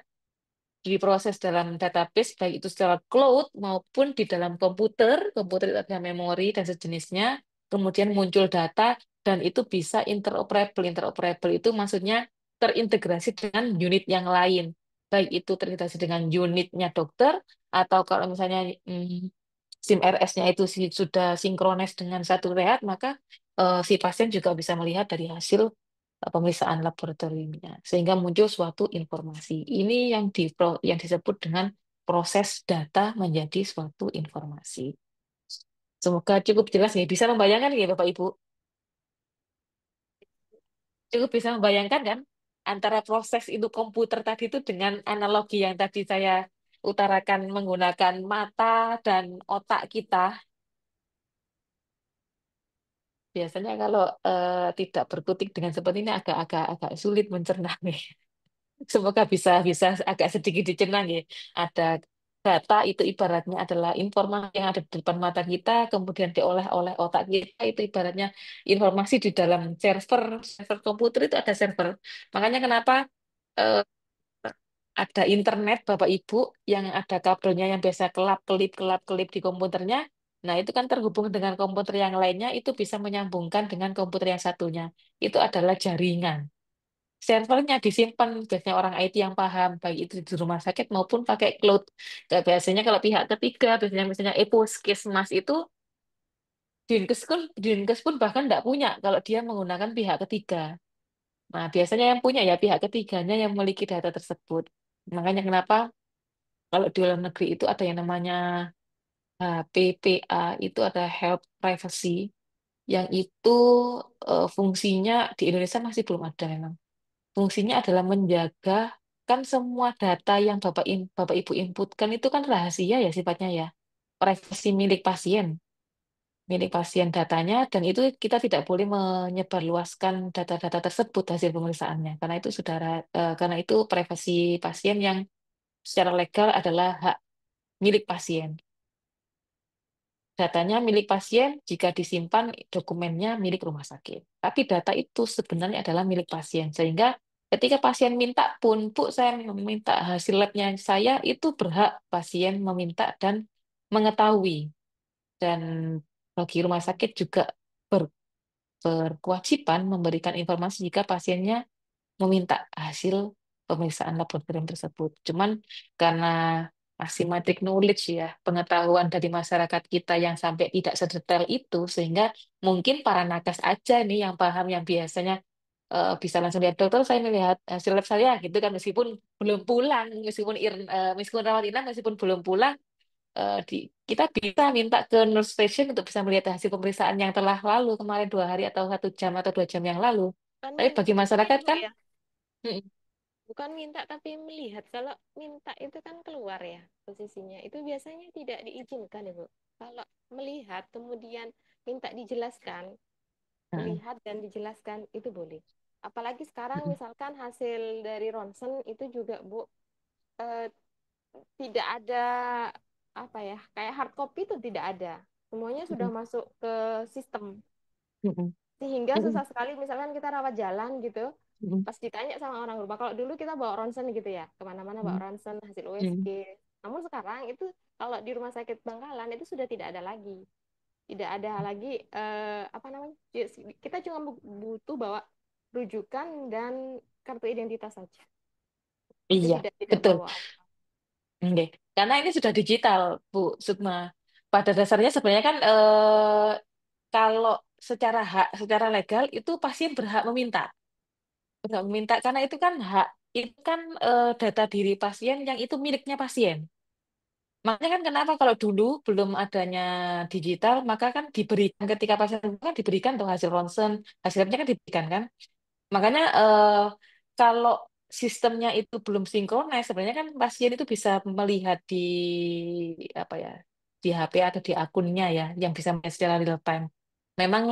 diproses dalam database baik itu secara cloud maupun di dalam komputer, komputer itu ada memori dan sejenisnya, kemudian muncul data dan itu bisa interoperable. Interoperable itu maksudnya terintegrasi dengan unit yang lain, baik itu terintegrasi dengan unitnya dokter atau kalau misalnya SIM RS-nya itu sudah sinkronis dengan satu rehat, maka si pasien juga bisa melihat dari hasil pemeriksaan laboratoriumnya sehingga muncul suatu informasi. Ini yang disebut dengan proses data menjadi suatu informasi. Semoga cukup jelas ya. Bisa membayangkan ya Bapak Ibu? Cukup bisa membayangkan kan antara proses itu komputer tadi itu dengan analogi yang tadi saya utarakan menggunakan mata dan otak kita. Biasanya kalau tidak berkutik dengan seperti ini agak sulit mencerna nih. Semoga bisa bisa agak sedikit dicerna ya. Ada data itu ibaratnya adalah informasi yang ada di depan mata kita, kemudian diolah oleh otak kita itu ibaratnya informasi di dalam server komputer itu ada server. Makanya kenapa eh, ada internet Bapak Ibu yang ada kabelnya yang biasa kelap kelip di komputernya. Nah, itu kan terhubung dengan komputer yang lainnya, itu bisa menyambungkan dengan komputer yang satunya. Itu adalah jaringan. Servernya disimpan biasanya orang IT yang paham, baik itu di rumah sakit maupun pakai cloud. Kayak biasanya kalau pihak ketiga, biasanya misalnya Puskesmas itu, Dinkes pun bahkan tidak punya kalau dia menggunakan pihak ketiga. Nah, biasanya yang punya ya pihak ketiganya yang memiliki data tersebut. Makanya kenapa kalau di luar negeri itu ada yang namanya HPPA, itu ada Health Privacy, yang itu fungsinya di Indonesia masih belum ada memang. Fungsinya adalah menjaga kan semua data yang Bapak Ibu inputkan itu kan rahasia ya sifatnya ya. Privasi milik pasien datanya dan itu kita tidak boleh menyebarluaskan data-data tersebut hasil pemeriksaannya karena itu karena itu privasi pasien yang secara legal adalah hak milik pasien. Datanya milik pasien jika disimpan dokumennya milik rumah sakit. Tapi data itu sebenarnya adalah milik pasien. Sehingga ketika pasien minta pun, Bu, saya meminta hasil labnya saya, itu berhak pasien meminta dan mengetahui. Dan bagi rumah sakit juga berkewajiban memberikan informasi jika pasiennya meminta hasil pemeriksaan laboratorium tersebut. Cuman karena asymmetric knowledge ya, pengetahuan dari masyarakat kita yang sampai tidak sedetail itu, sehingga mungkin para nakes aja nih yang paham, yang biasanya bisa langsung lihat dokter, saya melihat hasil lab saya gitu kan, meskipun belum pulang, meskipun rawat inap, meskipun belum pulang, kita bisa minta ke nurse station untuk bisa melihat hasil pemeriksaan yang telah lalu kemarin 2 hari atau 1 jam atau 2 jam yang lalu. Bukan Tapi bagi minta ya masyarakat Bu kan, ya. mm, Bukan minta tapi melihat. Kalau minta itu kan keluar ya posisinya. Itu biasanya tidak diizinkan ya Bu. Kalau melihat kemudian minta dijelaskan, mm, melihat dan dijelaskan itu boleh. Apalagi sekarang mm, misalkan hasil dari ronsen itu juga Bu, eh, tidak ada apa ya, kayak hard copy itu tidak ada. Semuanya sudah mm, masuk ke sistem. mm, Sehingga mm, susah sekali misalkan kita rawat jalan gitu, mm, pas ditanya sama orang rumah, kalau dulu kita bawa ronsen gitu ya, kemana-mana bawa mm, ronsen, hasil USG. mm. Namun sekarang itu kalau di rumah sakit Bangkalan itu sudah tidak ada lagi. Tidak ada lagi apa namanya? Kita cuma butuh bawa rujukan dan kartu identitas saja. Itu Iya, tidak betul. bawa. Oke. Karena ini sudah digital, Bu Sukma. Pada dasarnya sebenarnya kan kalau secara hak, secara legal itu pasien berhak meminta. Berhak meminta karena itu kan hak, itu kan data diri pasien yang itu miliknya pasien. Makanya kan kenapa kalau dulu belum adanya digital, maka kan diberikan ketika pasien kan diberikan tuh hasil ronsen, hasil labnya kan diberikan kan. Makanya kalau sistemnya itu belum sinkronis, sebenarnya kan pasien itu bisa melihat di apa ya, di HP atau di akunnya ya, yang bisa melihat secara real time. Memang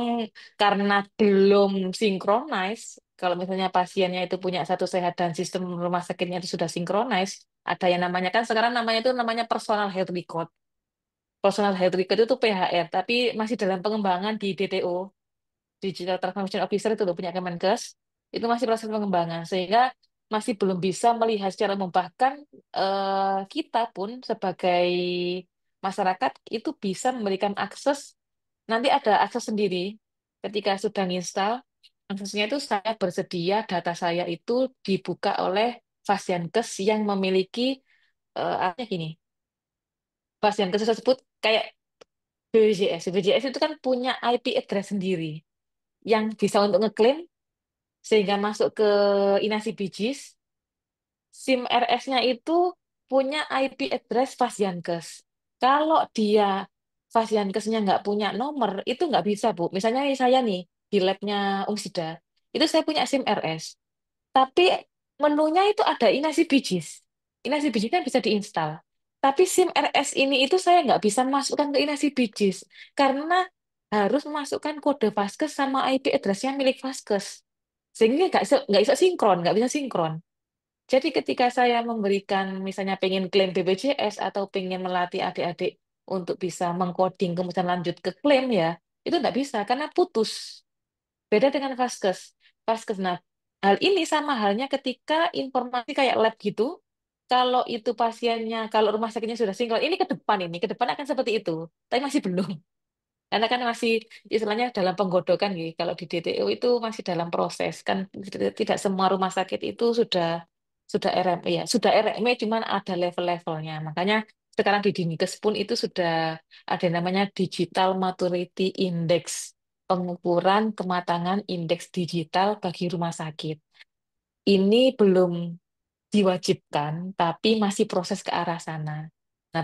karena belum sinkronis, kalau misalnya pasiennya itu punya satu sehat dan sistem rumah sakitnya itu sudah sinkronis, ada yang namanya kan sekarang namanya itu namanya personal health record. Personal health record itu PHR, tapi masih dalam pengembangan di DTO. Digital Transformation Officer itu loh punya Kemenkes, itu masih proses pengembangan sehingga masih belum bisa melihat secara umum. Bahkan kita pun sebagai masyarakat itu bisa memberikan akses, nanti ada akses sendiri ketika sudah install, aksesnya itu saya bersedia data saya itu dibuka oleh Fasiankes yang memiliki artinya gini, Fasiankes tersebut kayak BPJS. BPJS itu kan punya IP address sendiri yang bisa untuk ngeklaim sehingga masuk ke Inasi Bijis, SIM RS-nya itu punya IP address Fasiankes. Kalau dia Fasiankesnya nggak punya nomor, itu nggak bisa, Bu. Misalnya saya nih, di labnya Umsida, itu saya punya SIM RS. Tapi menunya itu ada Inasi Bijis. Inasi Bijis kan bisa diinstal. Tapi SIM RS ini itu saya nggak bisa masukkan ke Inasi Bijis. Karena harus memasukkan kode Vaskes sama IP address-nya milik Vaskes. Sehingga nggak bisa sinkron, nggak bisa sinkron. Jadi ketika saya memberikan, misalnya pengen klaim BPJS atau pengen melatih adik-adik untuk bisa mengcoding kemudian lanjut ke klaim ya, itu nggak bisa karena putus. Beda dengan Vaskes. Vaskes, nah, hal ini sama halnya ketika informasi kayak lab gitu, kalau itu pasiennya, kalau rumah sakitnya sudah sinkron, ini ke depan akan seperti itu, tapi masih belum. Karena kan masih istilahnya dalam penggodokan gitu. Kalau di DTU itu masih dalam proses kan tidak semua rumah sakit itu sudah RME ya, sudah RME cuman ada level-levelnya. Makanya sekarang di Dinkes pun itu sudah ada yang namanya Digital Maturity Index, pengukuran kematangan indeks digital bagi rumah sakit. Ini belum diwajibkan, tapi masih proses ke arah sana. Nah,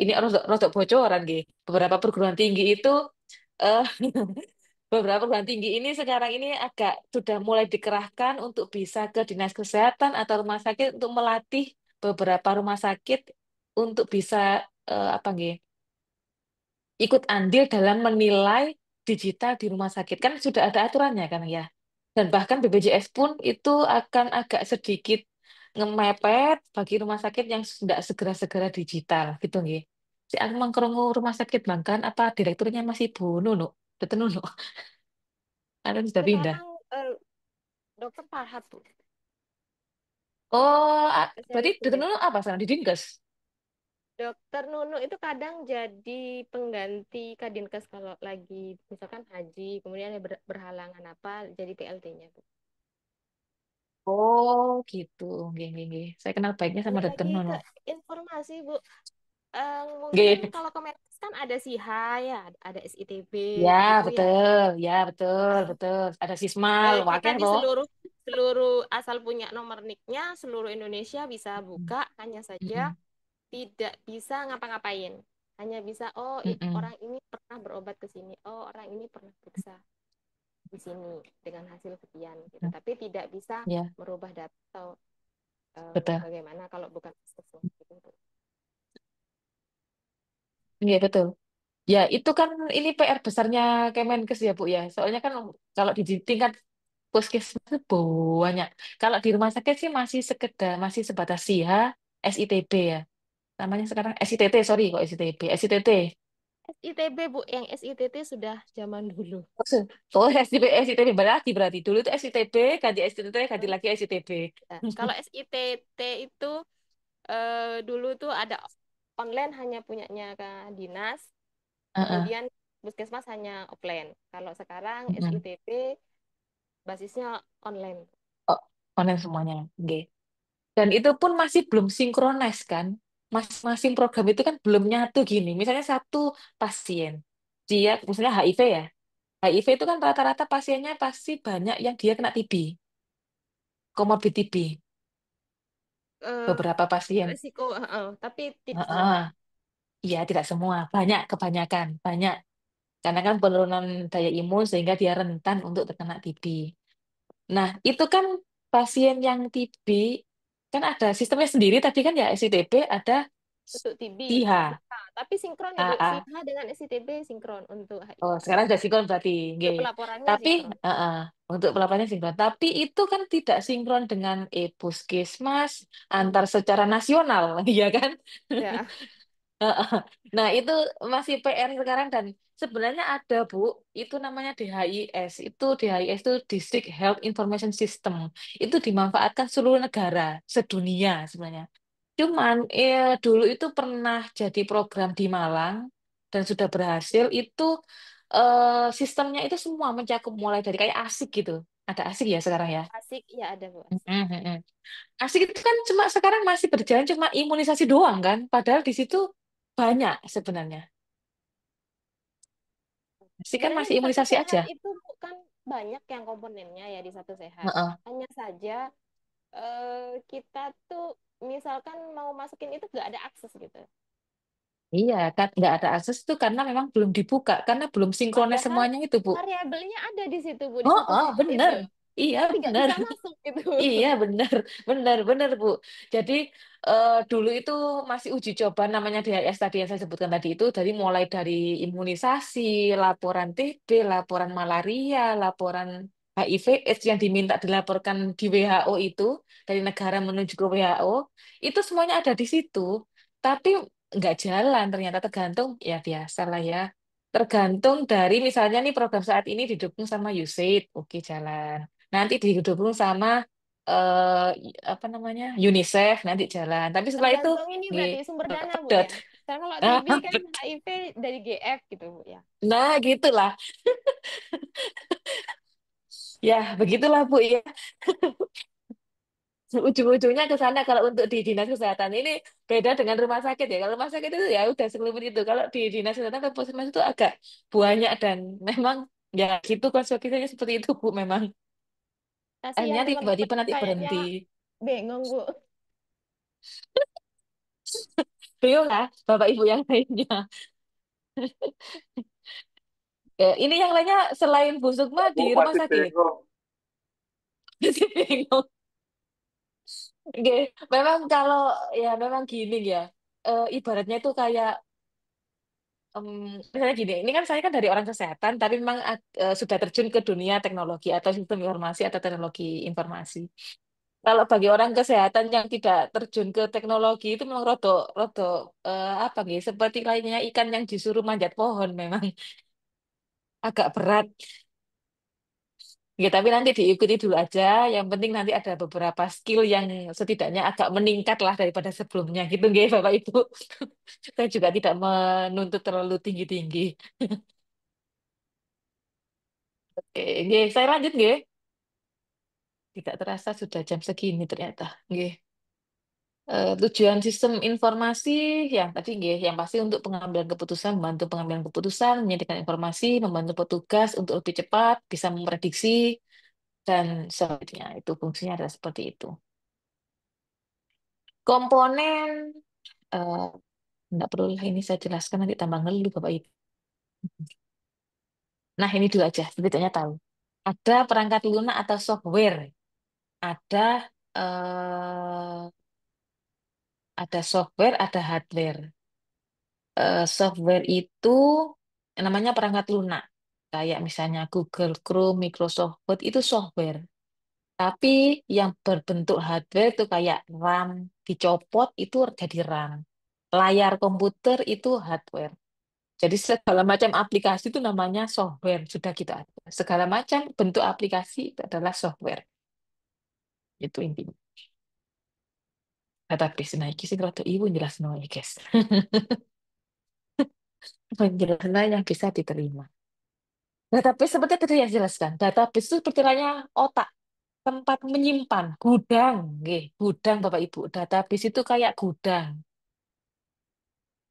ini rodok bocoran, gitu. Beberapa perguruan tinggi itu eh, beberapa perguruan tinggi ini sekarang ini agak sudah mulai dikerahkan untuk bisa ke dinas kesehatan atau rumah sakit untuk melatih beberapa rumah sakit untuk bisa apa nggih, ikut andil dalam menilai digital di rumah sakit. Kan sudah ada aturannya kan ya. Dan bahkan BPJS pun itu akan agak sedikit ngemepet bagi rumah sakit yang sudah segera-segera digital gitu nggih. Si aku mangkrungu rumah sakit Bangkan apa direkturnya masih Bu Nunu, Dokter Nunu. Anu sudah pindah. Sekarang dokter Farhat Bu, Oh, berarti spesialis Dokter kulit. Nunu apa sana di Dinkes? Dokter Nunu itu kadang jadi pengganti Kadinkes kalau lagi misalkan haji, kemudian ada berhalangan apa, jadi PLT-nya, Bu. Oh, gitu. Nggih, nggih, nggih. Saya kenal baiknya sama Balik Dokter lagi Nunu. ke informasi, Bu. Mungkin Nggih. kalau Kemenkes kan ada SIHA ya, ada SITB Ya, gitu ya. betul. Ya, betul, betul. Ada Sismal, Kita wakil di toh. seluruh seluruh asal punya nomor NIK-nya seluruh Indonesia bisa buka, hanya saja Mm-mm. tidak bisa ngapa-ngapain. Hanya bisa, oh Mm-mm. orang ini pernah berobat ke sini, oh orang ini pernah periksa di sini dengan hasil sekian gitu. Tapi tidak bisa Ya, merubah data atau betul. bagaimana kalau bukan puskesmas gitu. Iya, betul. Ya, itu kan ini PR besarnya Kemenkes ya, Bu ya. Soalnya kan kalau di tingkat puskesmas itu banyak. Kalau di rumah sakit sih masih sekedar, masih sebatas SIHA, SITB ya. Namanya sekarang SITT, sorry kok SITB. SITT. SITB Bu, yang SITT sudah zaman dulu. Oh, SITB, SITB berarti. Dulu itu SITB, ganti SITT, ganti lagi SITB. Nah, kalau SITT itu dulu tuh ada online hanya punyanya ke dinas, Heeh. kemudian puskesmas hanya offline. Kalau sekarang Mm-mm. SITP basisnya online. Oh, online semuanya. Oke. Dan itu pun masih belum sinkronis kan. Masing-masing program itu kan belum nyatu gini. Misalnya satu pasien, dia misalnya HIV ya. HIV itu kan rata-rata pasiennya pasti banyak yang dia kena TB, komorbid TB. Eh, Beberapa pasien. Resiko, tapi tidak semua. Heeh. Iya, tidak semua. Banyak, kebanyakan. Banyak. Karena kan penurunan daya imun sehingga dia rentan untuk terkena TB. Nah, itu kan pasien yang TB, kan ada sistemnya sendiri tadi kan ya, SITB, ada Untuk TB, SIHA. SIHA. Tapi sinkron ya Bu, AA. SIHA dengan SITB sinkron untuk Oh, HIV. sekarang sudah sinkron berarti. Untuk Nggih. pelaporannya Tapi sinkron. untuk pelapannya sinkron. Tapi itu kan tidak sinkron dengan puskesmas Hmm. antar secara nasional, ya kan? Ya, Heeh. Nah, itu masih PR sekarang dan sebenarnya ada, Bu, itu namanya DHIS. Itu DHIS itu District Health Information System. Itu dimanfaatkan seluruh negara, sedunia sebenarnya. Cuman dulu itu pernah jadi program di Malang dan sudah berhasil. Itu sistemnya itu semua mencakup mulai dari kayak ASIK gitu. Ada ASIK ya sekarang ya. asik ya ada Bu. Asik. Mhm, mhm. ASIK itu kan cuma sekarang masih berjalan cuma imunisasi doang kan. Padahal di situ banyak sebenarnya. ASIK kan Sebenarnya masih di satu imunisasi sehat aja. itu bukan banyak yang komponennya ya di satu sehat. Heeh. Hanya saja kita tuh misalkan mau masukin itu nggak ada akses gitu. Iya kan nggak ada akses itu karena memang belum dibuka karena belum sinkronis Padahal semuanya itu Bu. variabelnya ada di situ Bu, di Oh, satu oh sehat bener. itu. Iya Tapi nggak bener. bisa masuk gitu. Iya benar, benar Bu. Jadi dulu itu masih uji coba namanya DHS tadi yang saya sebutkan tadi itu dari mulai dari imunisasi, laporan TB, laporan malaria, laporan HIV/AIDS yang diminta dilaporkan di WHO itu dari negara menuju ke WHO itu semuanya ada di situ. Tapi nggak jalan ternyata tergantung ya biasa lah ya. Tergantung dari misalnya nih program saat ini didukung sama USAID, oke jalan. Nanti didukung sama eh apa namanya UNICEF nanti jalan. Tapi setelah itu Tergantung ini nggih, berarti sumber dana Bu pedot. ya. Karena kalau Nah, TB kan HIV dari GF gitu Bu ya. nah gitulah. Ya begitulah Bu ya. Ujung-ujungnya ke sana kalau untuk di dinas kesehatan ini beda dengan rumah sakit ya. Kalau rumah sakit itu ya udah sekelumit itu. Kalau di dinas kesehatan atau puskesmas itu agak banyak dan memang ya gitu konsekuensinya seperti itu Bu memang. Kasihan Akhirnya teman-teman tiba-tiba nanti kayaknya berhenti. bingung Bu. Bingung lah Bapak Ibu yang lainnya. Ini yang lainnya selain Bu Sukma di Aku rumah masih sakit. bingung. Bingung. Oke, memang kalau ya memang gini ya. Ibaratnya itu kayak misalnya gini, ini kan saya kan dari orang kesehatan, tapi memang sudah terjun ke dunia teknologi atau sistem informasi atau teknologi informasi. Kalau bagi orang kesehatan yang tidak terjun ke teknologi itu memang rodo apa gitu, seperti lainnya ikan yang disuruh manjat pohon memang agak berat. Ya, tapi nanti diikuti dulu aja. Yang penting nanti ada beberapa skill yang setidaknya agak meningkat lah daripada sebelumnya gitu, nggih, Bapak Ibu. Saya juga tidak menuntut terlalu tinggi-tinggi. Oke, nggih, saya lanjut nggih. Tidak terasa sudah jam segini ternyata. Nggih. Tujuan sistem informasi yang tadi nggih, yang pasti untuk pengambilan keputusan, membantu pengambilan keputusan, menyediakan informasi, membantu petugas untuk lebih cepat, bisa memprediksi dan selanjutnya itu fungsinya adalah seperti itu. Komponen eh, nggak perlu lah ini saya jelaskan nanti tambah ngeluh Bapak Ibu. Nah, ini dulu aja, setidaknya tahu. Ada perangkat lunak atau software, ada eh, ada software, ada hardware. Software itu namanya perangkat lunak. Kayak misalnya Google Chrome, Microsoft Word itu software. Tapi yang berbentuk hardware itu kayak RAM dicopot itu jadi RAM. Layar komputer itu hardware. Jadi segala macam aplikasi itu namanya software. Sudah kita atur. Segala macam bentuk aplikasi itu adalah software. Itu intinya. Database nah iki sing rada ibu jelas no ya guys. Penjelasan yang bisa diterima. Database seperti tadi yang jelaskan. Database itu seperti halnya otak, tempat menyimpan, gudang, nggih, gudang Bapak Ibu. Database itu kayak gudang,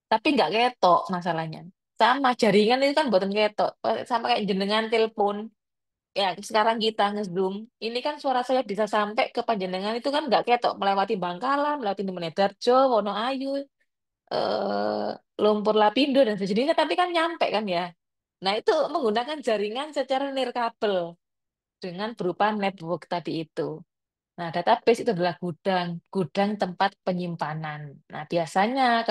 tapi nggak ketok masalahnya. Sama jaringan itu kan buatan ketok, sama kayak jenengan telepon. Ya, sekarang kita nge-zoom, ini kan suara saya bisa sampai ke panjenengan itu kan nggak ketok melewati Bangkalan, melewati Menedarjo, Wonoayu, Lumpur Lapindo dan sejenisnya, tapi kan nyampe kan ya. Nah, itu menggunakan jaringan secara nirkabel dengan berupa network tadi itu. Nah, database itu adalah gudang, gudang tempat penyimpanan. Nah, biasanya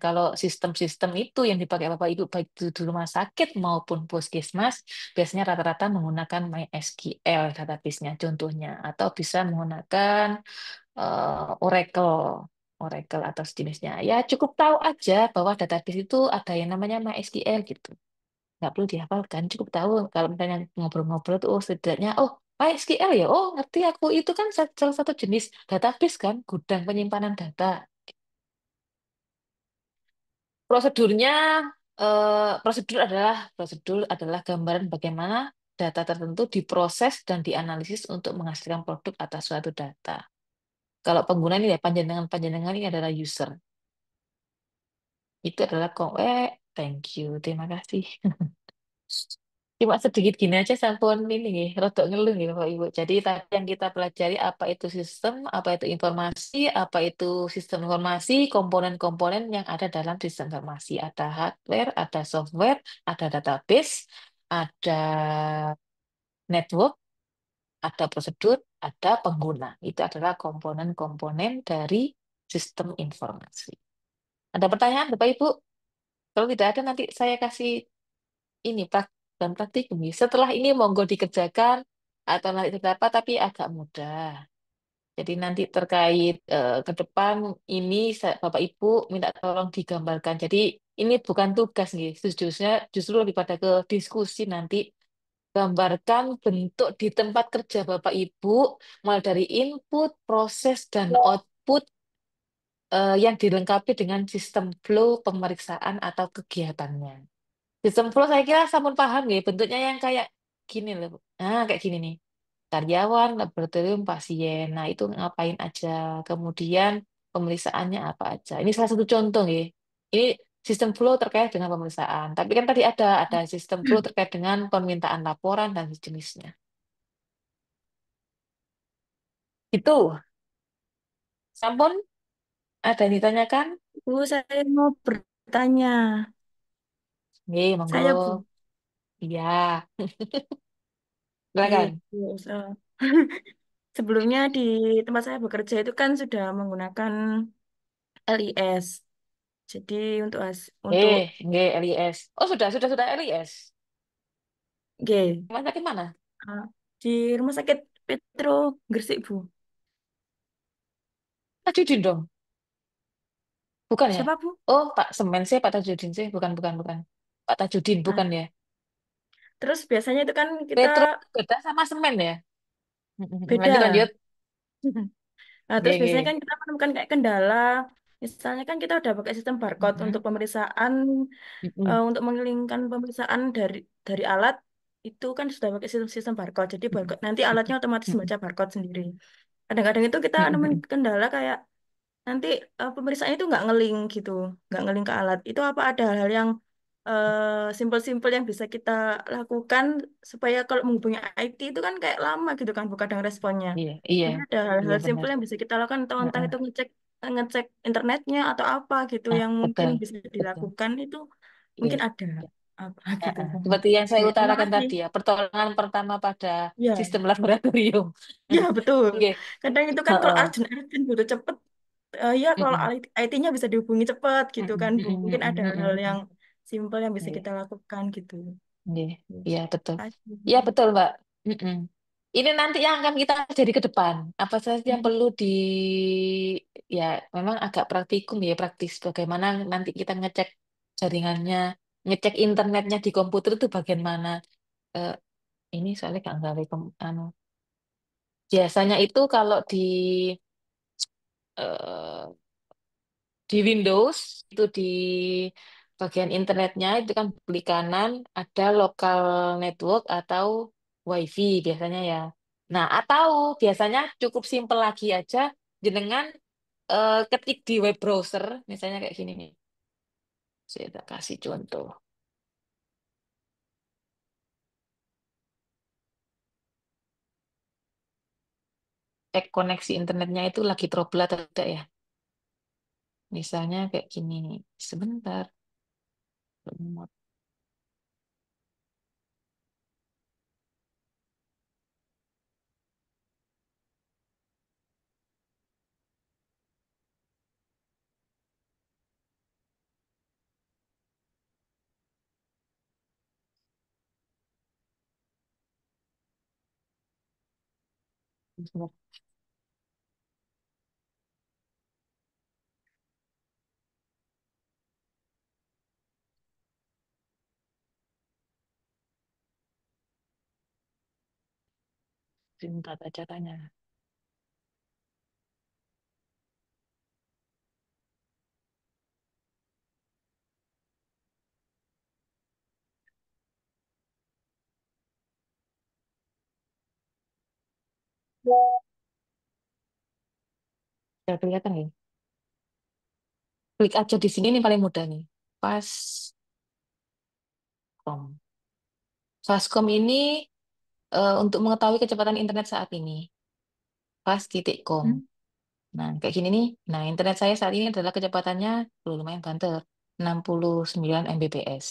kalau sistem-sistem itu yang dipakai Bapak Ibu baik itu di rumah sakit maupun puskesmas, biasanya rata-rata menggunakan MySQL database-nya contohnya atau bisa menggunakan Oracle. Oracle atau sejenisnya. Ya, cukup tahu aja bahwa database itu ada yang namanya MySQL gitu. Nggak perlu dihafalkan, cukup tahu kalau misalnya ngobrol-ngobrol tuh, oh setidaknya, oh MySQL ya, oh ngerti aku itu kan salah satu jenis database kan, gudang penyimpanan data. Prosedurnya, prosedur adalah gambaran bagaimana data tertentu diproses dan dianalisis untuk menghasilkan produk atas suatu data. Kalau pengguna ini ya panjenengan ini adalah user. Itu adalah thank you, terima kasih. Cuma sedikit gini aja sampun ini nih, rodok ngeluh nih Bapak Ibu. Jadi tadi yang kita pelajari apa itu sistem, apa itu informasi, apa itu sistem informasi, komponen-komponen yang ada dalam sistem informasi. Ada hardware, ada software, ada database, ada network, ada prosedur, ada pengguna. Itu adalah komponen-komponen dari sistem informasi. Ada pertanyaan Bapak Ibu? Kalau tidak ada nanti saya kasih ini dan praktikum. Setelah ini monggo dikerjakan atau nanti terdapat tapi agak mudah. Jadi nanti terkait ke depan ini Bapak Ibu minta tolong digambarkan. Jadi ini bukan tugas nih, justru lebih pada ke diskusi nanti. Gambarkan bentuk di tempat kerja Bapak Ibu, mulai dari input, proses, dan output yang dilengkapi dengan sistem flow pemeriksaan atau kegiatannya. Sistem flow saya kira sampun paham ya, bentuknya yang kayak gini loh. Bu. Nah, kayak gini nih. Karyawan, laboratorium, pasien. Nah, itu ngapain aja. Kemudian pemeriksaannya apa aja. Ini salah satu contoh ya. Ini sistem flow terkait dengan pemeriksaan. Tapi kan tadi ada sistem flow terkait dengan permintaan laporan dan sejenisnya. Itu. Sampun, ada yang ditanyakan? Bu, saya mau bertanya. Nih, monggo. Saya Bu. Iya, Iya, silakan. Bu. Sebelumnya di tempat saya bekerja itu kan sudah menggunakan LIS. Jadi untuk Nggih, LIS. Oh, sudah LIS. G, Rumah sakit mana? di Rumah Sakit Petro Gresik, Bu. Tajudin dong. Bukan ya? Siapa, Bu? Oh, Pak Semen sih, Pak Tajudin sih. Bukan, bukan, bukan. Pak Tajudin, Nah, bukan ya? terus biasanya itu kan kita Petro beda sama Semen ya? Lanjut, beda. lanjut. Nah, terus Nggih, biasanya nggih. kan kita menemukan kayak kendala. Misalnya kan kita udah pakai sistem barcode untuk Mm-mm, pemeriksaan, mm-mm, untuk mengelingkan pemeriksaan dari alat itu kan sudah pakai sistem barcode. Jadi barcode nanti alatnya otomatis mm-mm, membaca barcode sendiri. Kadang-kadang itu kita nemuin mm-mm. kendala kayak nanti pemeriksaan itu nggak ngeling gitu, nggak ngeling ke alat. Itu apa ada hal yang simpel-simpel yang bisa kita lakukan supaya kalau menghubungi IT itu kan kayak lama gitu kan, bukan kadang responnya. Iya, iya, Jadi ada iya hal-hal simpel benar. yang bisa kita lakukan atau entah Heeh. itu ngecek ngecek internetnya atau apa gitu Nah, yang mungkin betul, bisa betul. dilakukan itu Iya. mungkin ada apa gitu. Seperti yang saya Ya, terima utarakan kasih. tadi ya, pertolongan pertama pada Ya, sistem laboratorium. ya betul. Oke. Kadang itu kan kalau Heeh. urgent butuh cepet, ya kalau Mm-mm. IT-nya bisa dihubungi cepet gitu Mm-mm, kan, Bu. mm-mm, Mungkin ada mm-mm, hal mm-mm. yang simpel yang bisa Iya, kita lakukan gitu. iya, Ya, iya, betul. Iya, kasih. betul, Mbak. Mm-mm. Ini nanti yang akan kita jadi ke depan. Apa saja yang Hmm. perlu ya memang agak praktikum ya, praktis. Bagaimana nanti kita ngecek jaringannya, ngecek internetnya di komputer itu bagian mana. Eh, ini soalnya nggak ngerti anu. Biasanya itu kalau eh, di Windows itu di bagian internetnya itu kan klik kanan ada lokal network atau WiFi biasanya ya. Nah, atau biasanya cukup simpel lagi aja jenengan ketik di web browser misalnya kayak gini nih. Saya tak kasih contoh. Cek koneksi internetnya itu lagi trouble atau tidak ya. Misalnya kayak gini nih. Sebentar. Sebentar aja tanya. Sudah kelihatan ya? Klik aja di sini nih paling mudah nih. Pas com. Fastcom ini untuk mengetahui kecepatan internet saat ini. Pas titik com. Hmm. Nah, kayak gini nih. Nah, internet saya saat ini adalah kecepatannya lumayan banter. 69 Mbps.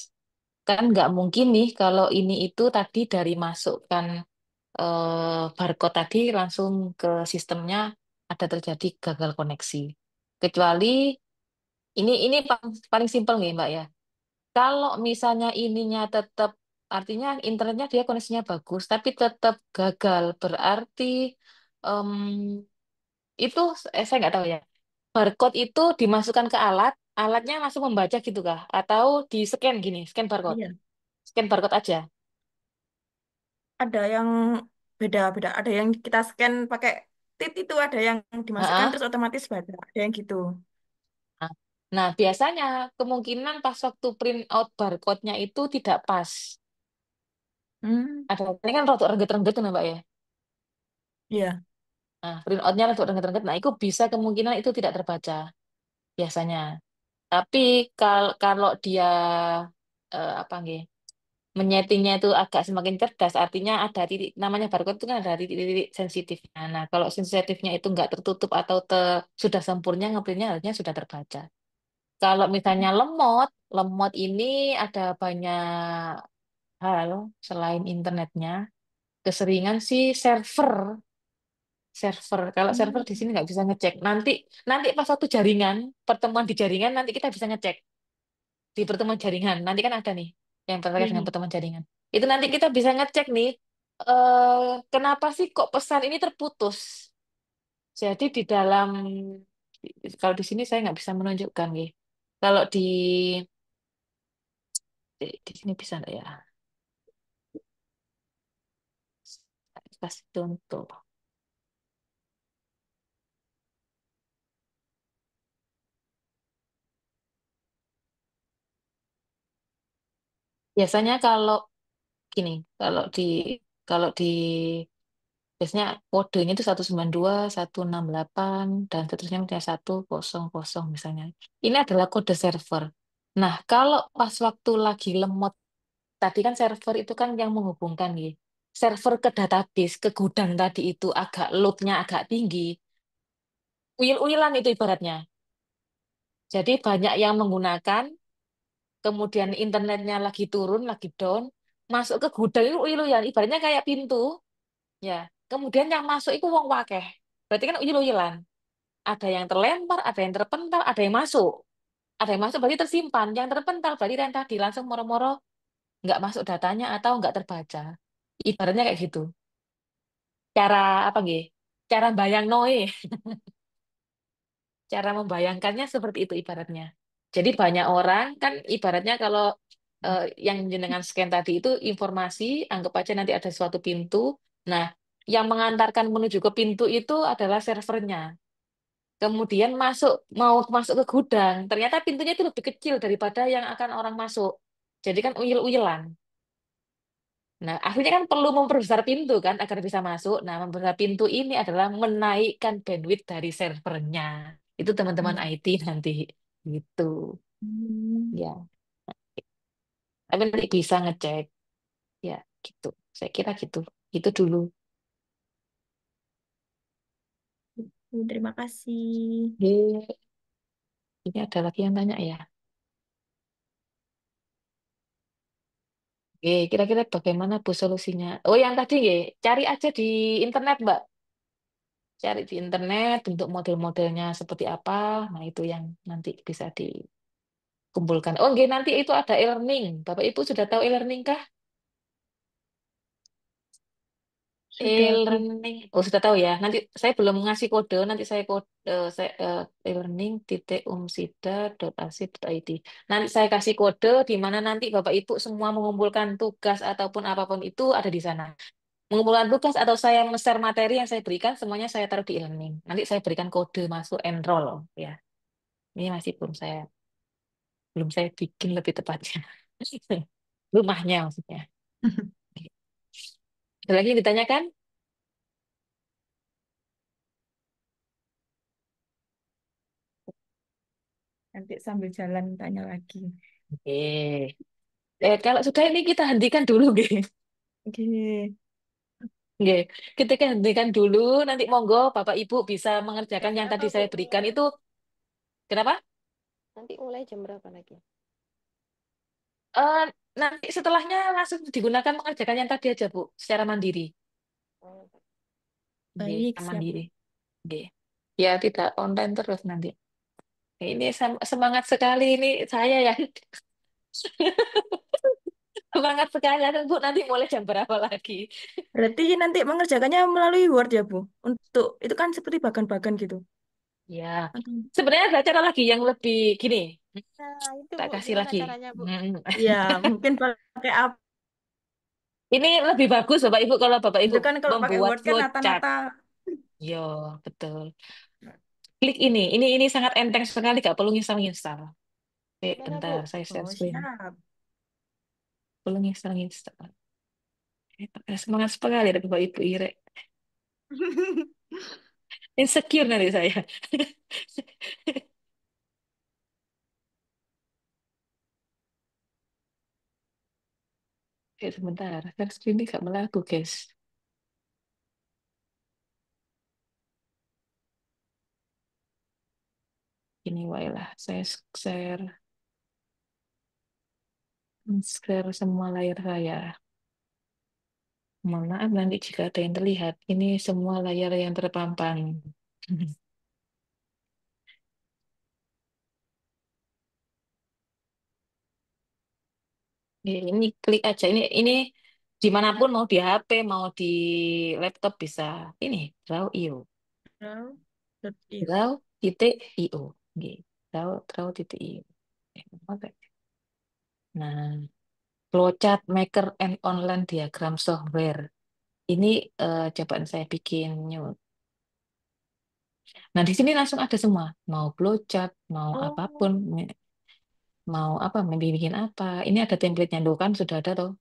Kan nggak mungkin nih kalau ini itu tadi dari masukkan barcode tadi langsung ke sistemnya ada terjadi gagal koneksi. Kecuali ini paling simpel nih Mbak ya. Kalau misalnya ininya tetap, artinya internetnya dia koneksinya bagus, tapi tetap gagal, berarti em, itu saya nggak tahu ya. Barcode itu dimasukkan ke alat, alatnya langsung membaca gitu kah? Atau di scan gini, scan barcode, Iya, scan barcode aja. ada yang beda-beda. Ada yang kita scan pakai tit itu, ada yang dimasukkan Heeh. terus otomatis baca. Ada yang gitu. Nah, nah, biasanya kemungkinan pas waktu print out barcode-nya itu tidak pas. Hmm. Ada, ini kan rotok rengget-rengget tuh, Mbak ya. Iya. Nah, print out-nya rotok rengget-rengget. Nah, itu bisa kemungkinan itu tidak terbaca biasanya. Tapi kalau dia apa nggih, menyetingnya itu agak semakin cerdas, artinya ada titik namanya barcode itu kan ada titik-titik sensitifnya. Nah, kalau sensitifnya itu nggak tertutup atau sudah sempurna ngeprintnya harusnya sudah terbaca. Kalau misalnya lemot, lemot ini ada banyak hal selain internetnya. Keseringan sih server. Kalau server di Hmm. sini nggak bisa ngecek. Nanti nanti pas waktu jaringan, pertemuan di jaringan nanti kita bisa ngecek di pertemuan jaringan. Nanti kan ada nih yang terkait dengan Iya. pertemuan jaringan. Itu nanti kita bisa ngecek nih, kenapa sih kok pesan ini terputus? Jadi di dalam kalau di sini saya nggak bisa menunjukkan nih. Kalau di sini bisa nggak ya? Saya kasih contoh. Biasanya kalau gini, kalau di biasanya kodenya itu 192, 168 dan seterusnya misalnya 100 misalnya. Ini adalah kode server. Nah, kalau pas waktu lagi lemot, tadi kan server itu kan yang menghubungkan ya. Server ke database, ke gudang tadi itu agak load-nya agak tinggi. uyil-uyilan itu ibaratnya. Jadi banyak yang menggunakan, kemudian internetnya lagi turun, lagi down, masuk ke gudang itu uyil-uyilan. Ibaratnya kayak pintu, ya. Kemudian yang masuk itu wong wakeh. Berarti kan uyil-uyilan. Ada yang terlempar, ada yang terpental, ada yang masuk. Ada yang masuk berarti tersimpan. Yang terpental berarti yang tadi langsung moro-moro nggak masuk datanya atau nggak terbaca. Ibaratnya kayak gitu. Cara apa nggih? Cara bayang noe, cara membayangkannya seperti itu ibaratnya. Jadi banyak orang kan ibaratnya kalau yang jenengan scan tadi itu informasi, anggap aja nanti ada suatu pintu. Nah, yang mengantarkan menuju ke pintu itu adalah servernya. Kemudian mau masuk ke gudang, ternyata pintunya itu lebih kecil daripada yang akan orang masuk. Jadi kan uyel-uyelan. Nah, akhirnya kan perlu memperbesar pintu kan agar bisa masuk. Nah, memperbesar pintu ini adalah menaikkan bandwidth dari servernya. Itu teman-teman Hmm. IT nanti gitu. Hmm. Ya, tapi nanti bisa ngecek ya gitu. Saya kira gitu. Itu dulu. Terima kasih. Oke, ini ada lagi yang tanya ya. Oke, kira-kira bagaimana Bu solusinya? Oh, yang tadi ya, cari aja di internet, Mbak. Cari di internet bentuk model-modelnya seperti apa. Nah, itu yang nanti bisa dikumpulkan. Oh, nggih, nanti itu ada e-learning. Bapak Ibu sudah tahu e-learning kah? Sudah, Bu. E-learning. Oh, sudah tahu ya. Nanti saya belum ngasih kode, nanti saya kode e-learning titik umsida.ac.id. Nanti saya kasih kode di mana nanti Bapak Ibu semua mengumpulkan tugas ataupun apapun itu ada di sana. Mengumpulkan tugas atau saya share materi yang saya berikan semuanya saya taruh di e-learning. Nanti saya berikan kode masuk enroll ya. Ini masih belum saya bikin lebih tepatnya. Rumahnya maksudnya. Ada lagi yang ditanyakan? Nanti sambil jalan tanya lagi. Oke. Kalau sudah ini kita hentikan dulu, Ge. Oke. Oke. Kita hentikan dulu. Nanti monggo Bapak Ibu bisa mengerjakan Jam yang berapa, tadi Bu, saya berikan mulai? itu. Kenapa? Nanti mulai jam berapa lagi? Eh, Nanti setelahnya langsung digunakan mengerjakan yang tadi aja, Bu, secara mandiri. Oh, Oke, Baik, secara siap. mandiri. Oke. Ya, tidak online terus nanti. Ini semangat sekali ini saya ya. Semangat sekali. Bu, nanti mulai jam berapa lagi? Berarti nanti mengerjakannya melalui Word ya, Bu? Untuk itu kan seperti bagan-bagan gitu. Ya, Atau- sebenarnya ada cara lagi yang lebih gini. nah, itu Tak Bu, kasih gimana lagi. caranya, Bu? Ya, mungkin pakai apa? Ini lebih bagus Bapak Ibu kalau Bapak Ibu Itu kan kalau pakai membuat Word kan flowchart. nata-nata. Yo, betul. Klik ini. Ini sangat enteng sekali, gak perlu install-install. Oke, Gimana, bentar, Bu? saya share Oh, screen. siap. Perlu install-install. Semangat sekali ada Bapak Ibu Ire. Insecure nanti saya. Oke, sebentar. Share screen ini gak melaku, guys. Ini wae lah. Saya share semua layar saya. Mohon maaf nanti jika ada yang terlihat. Ini semua layar yang terpampang. Ini klik aja. Ini dimanapun mau di HP, mau di laptop bisa. Ini draw.io. Draw.io. Draw.io. Oke, draw.io. Oke. Nah, flowchart maker and online diagram software. Ini cobaan saya bikin new. Nah, di sini langsung ada semua. Mau flowchart, mau Oh, apapun, mau apa, mau bikin apa. Ini ada template-nya loh kan sudah ada toh.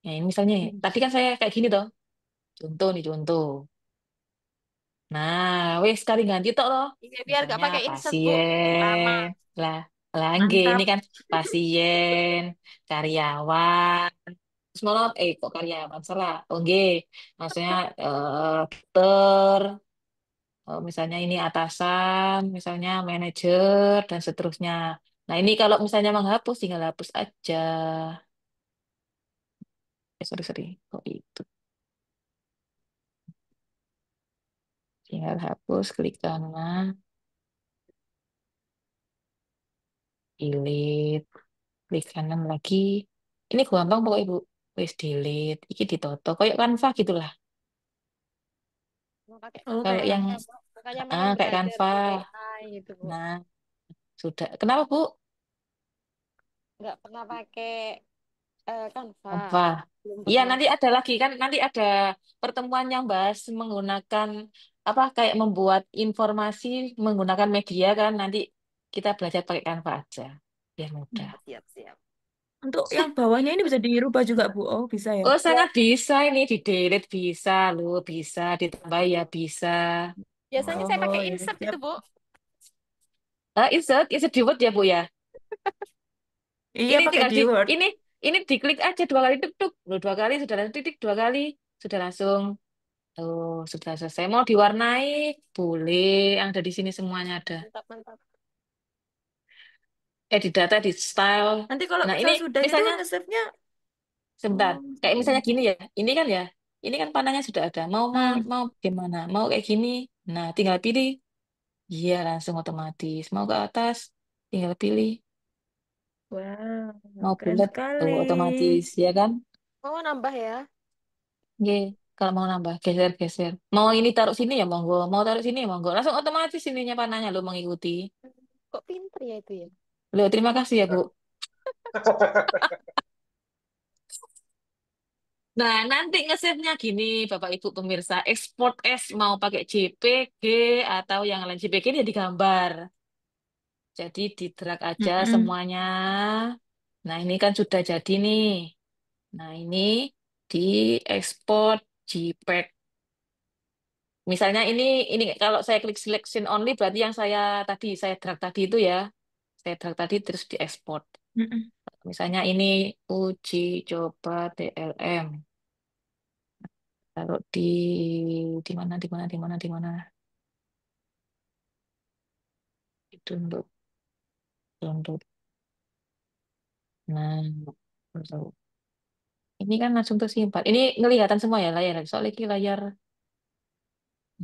Ya, ini misalnya, tadi kan saya kayak gini toh. Contoh nih contoh. Nah, wes sekali ganti tok loh. Iya, biar gak Misalnya pakai insert, Bu. Lama. pasien, lah, langge ini mantap. kan pasien, karyawan, terus malah, kok karyawan salah, oke, maksudnya dokter, misalnya ini atasan, misalnya manajer, dan seterusnya. Nah, ini kalau misalnya menghapus, tinggal hapus aja. Sorry, sorry. Kok itu? Tinggal hapus, klik kanan, delete, klik kanan lagi. Ini gampang pokoknya, Ibu. Wis delete. Iki ditoto. Kayak Canva gitulah. Mau pakai Oh, Canva Kalau kayak yang aja, kan. Bu. Makanya mau kayak belajar Canva. di AI gitu, Bu. Nah, sudah. Kenapa, Bu? Nggak pernah pakai Canva. Canva. Belum Iya, pernah. nanti ada lagi kan, nanti ada pertemuan yang bahas menggunakan apa kayak membuat informasi menggunakan media kan. Nanti kita belajar pakai Canva aja. Biar mudah. Siap, siap. Untuk yang bawahnya ini bisa dirubah juga, Bu. Oh, bisa ya. Oh, sangat bisa ini di delete bisa loh, bisa ditambah ya bisa. Biasanya saya Oh, pakai ya insert siap. itu, Bu. Insert di Word ya Bu ya. Iya, Ini pakai tinggal di di Word. ini diklik aja dua kali tuk tuk. Loh, dua kali sudah langsung titik dua kali sudah langsung. Oh, sudah selesai. Mau diwarnai boleh. Yang ada di sini semuanya ada. Mantap, mantap. Di data di style. Nanti kalau Nah, ini misal sudah gitu misalnya nge-save-nya, sebentar. oh, Kayak seperti ini. misalnya gini ya. Ini kan ya. Ini kan panahnya sudah ada. Mau mau Hmm. mau gimana? Mau kayak gini. Nah, tinggal pilih. Iya, langsung otomatis. Mau ke atas, tinggal pilih. Wow, Mau keren bulat, sekali. tuh otomatis, ya kan? Oh, nambah ya. Oke, kalau mau nambah, geser-geser. Mau ini taruh sini ya monggo, mau taruh sini ya monggo. Langsung otomatis ininya panahnya lo mengikuti. Kok pinter ya itu ya? Lo terima kasih ya, Bu. Nah, nanti nge-save-nya gini, Bapak Ibu pemirsa. Export as mau pakai JPG atau yang lain. JPG ini jadi gambar. Jadi di drag aja Mm-mm. semuanya. Nah, ini kan sudah jadi nih. Nah, ini diekspor JPEG. Misalnya ini kalau saya klik selection only berarti yang saya drag tadi itu ya. Saya drag tadi terus diekspor. Mm-mm. Misalnya ini uji coba TLM. Taruh di mana. Download, download. Nah, taruh. Ini kan langsung tersimpan. Ini ngelihatan semua ya layar. Soalnya ini layar.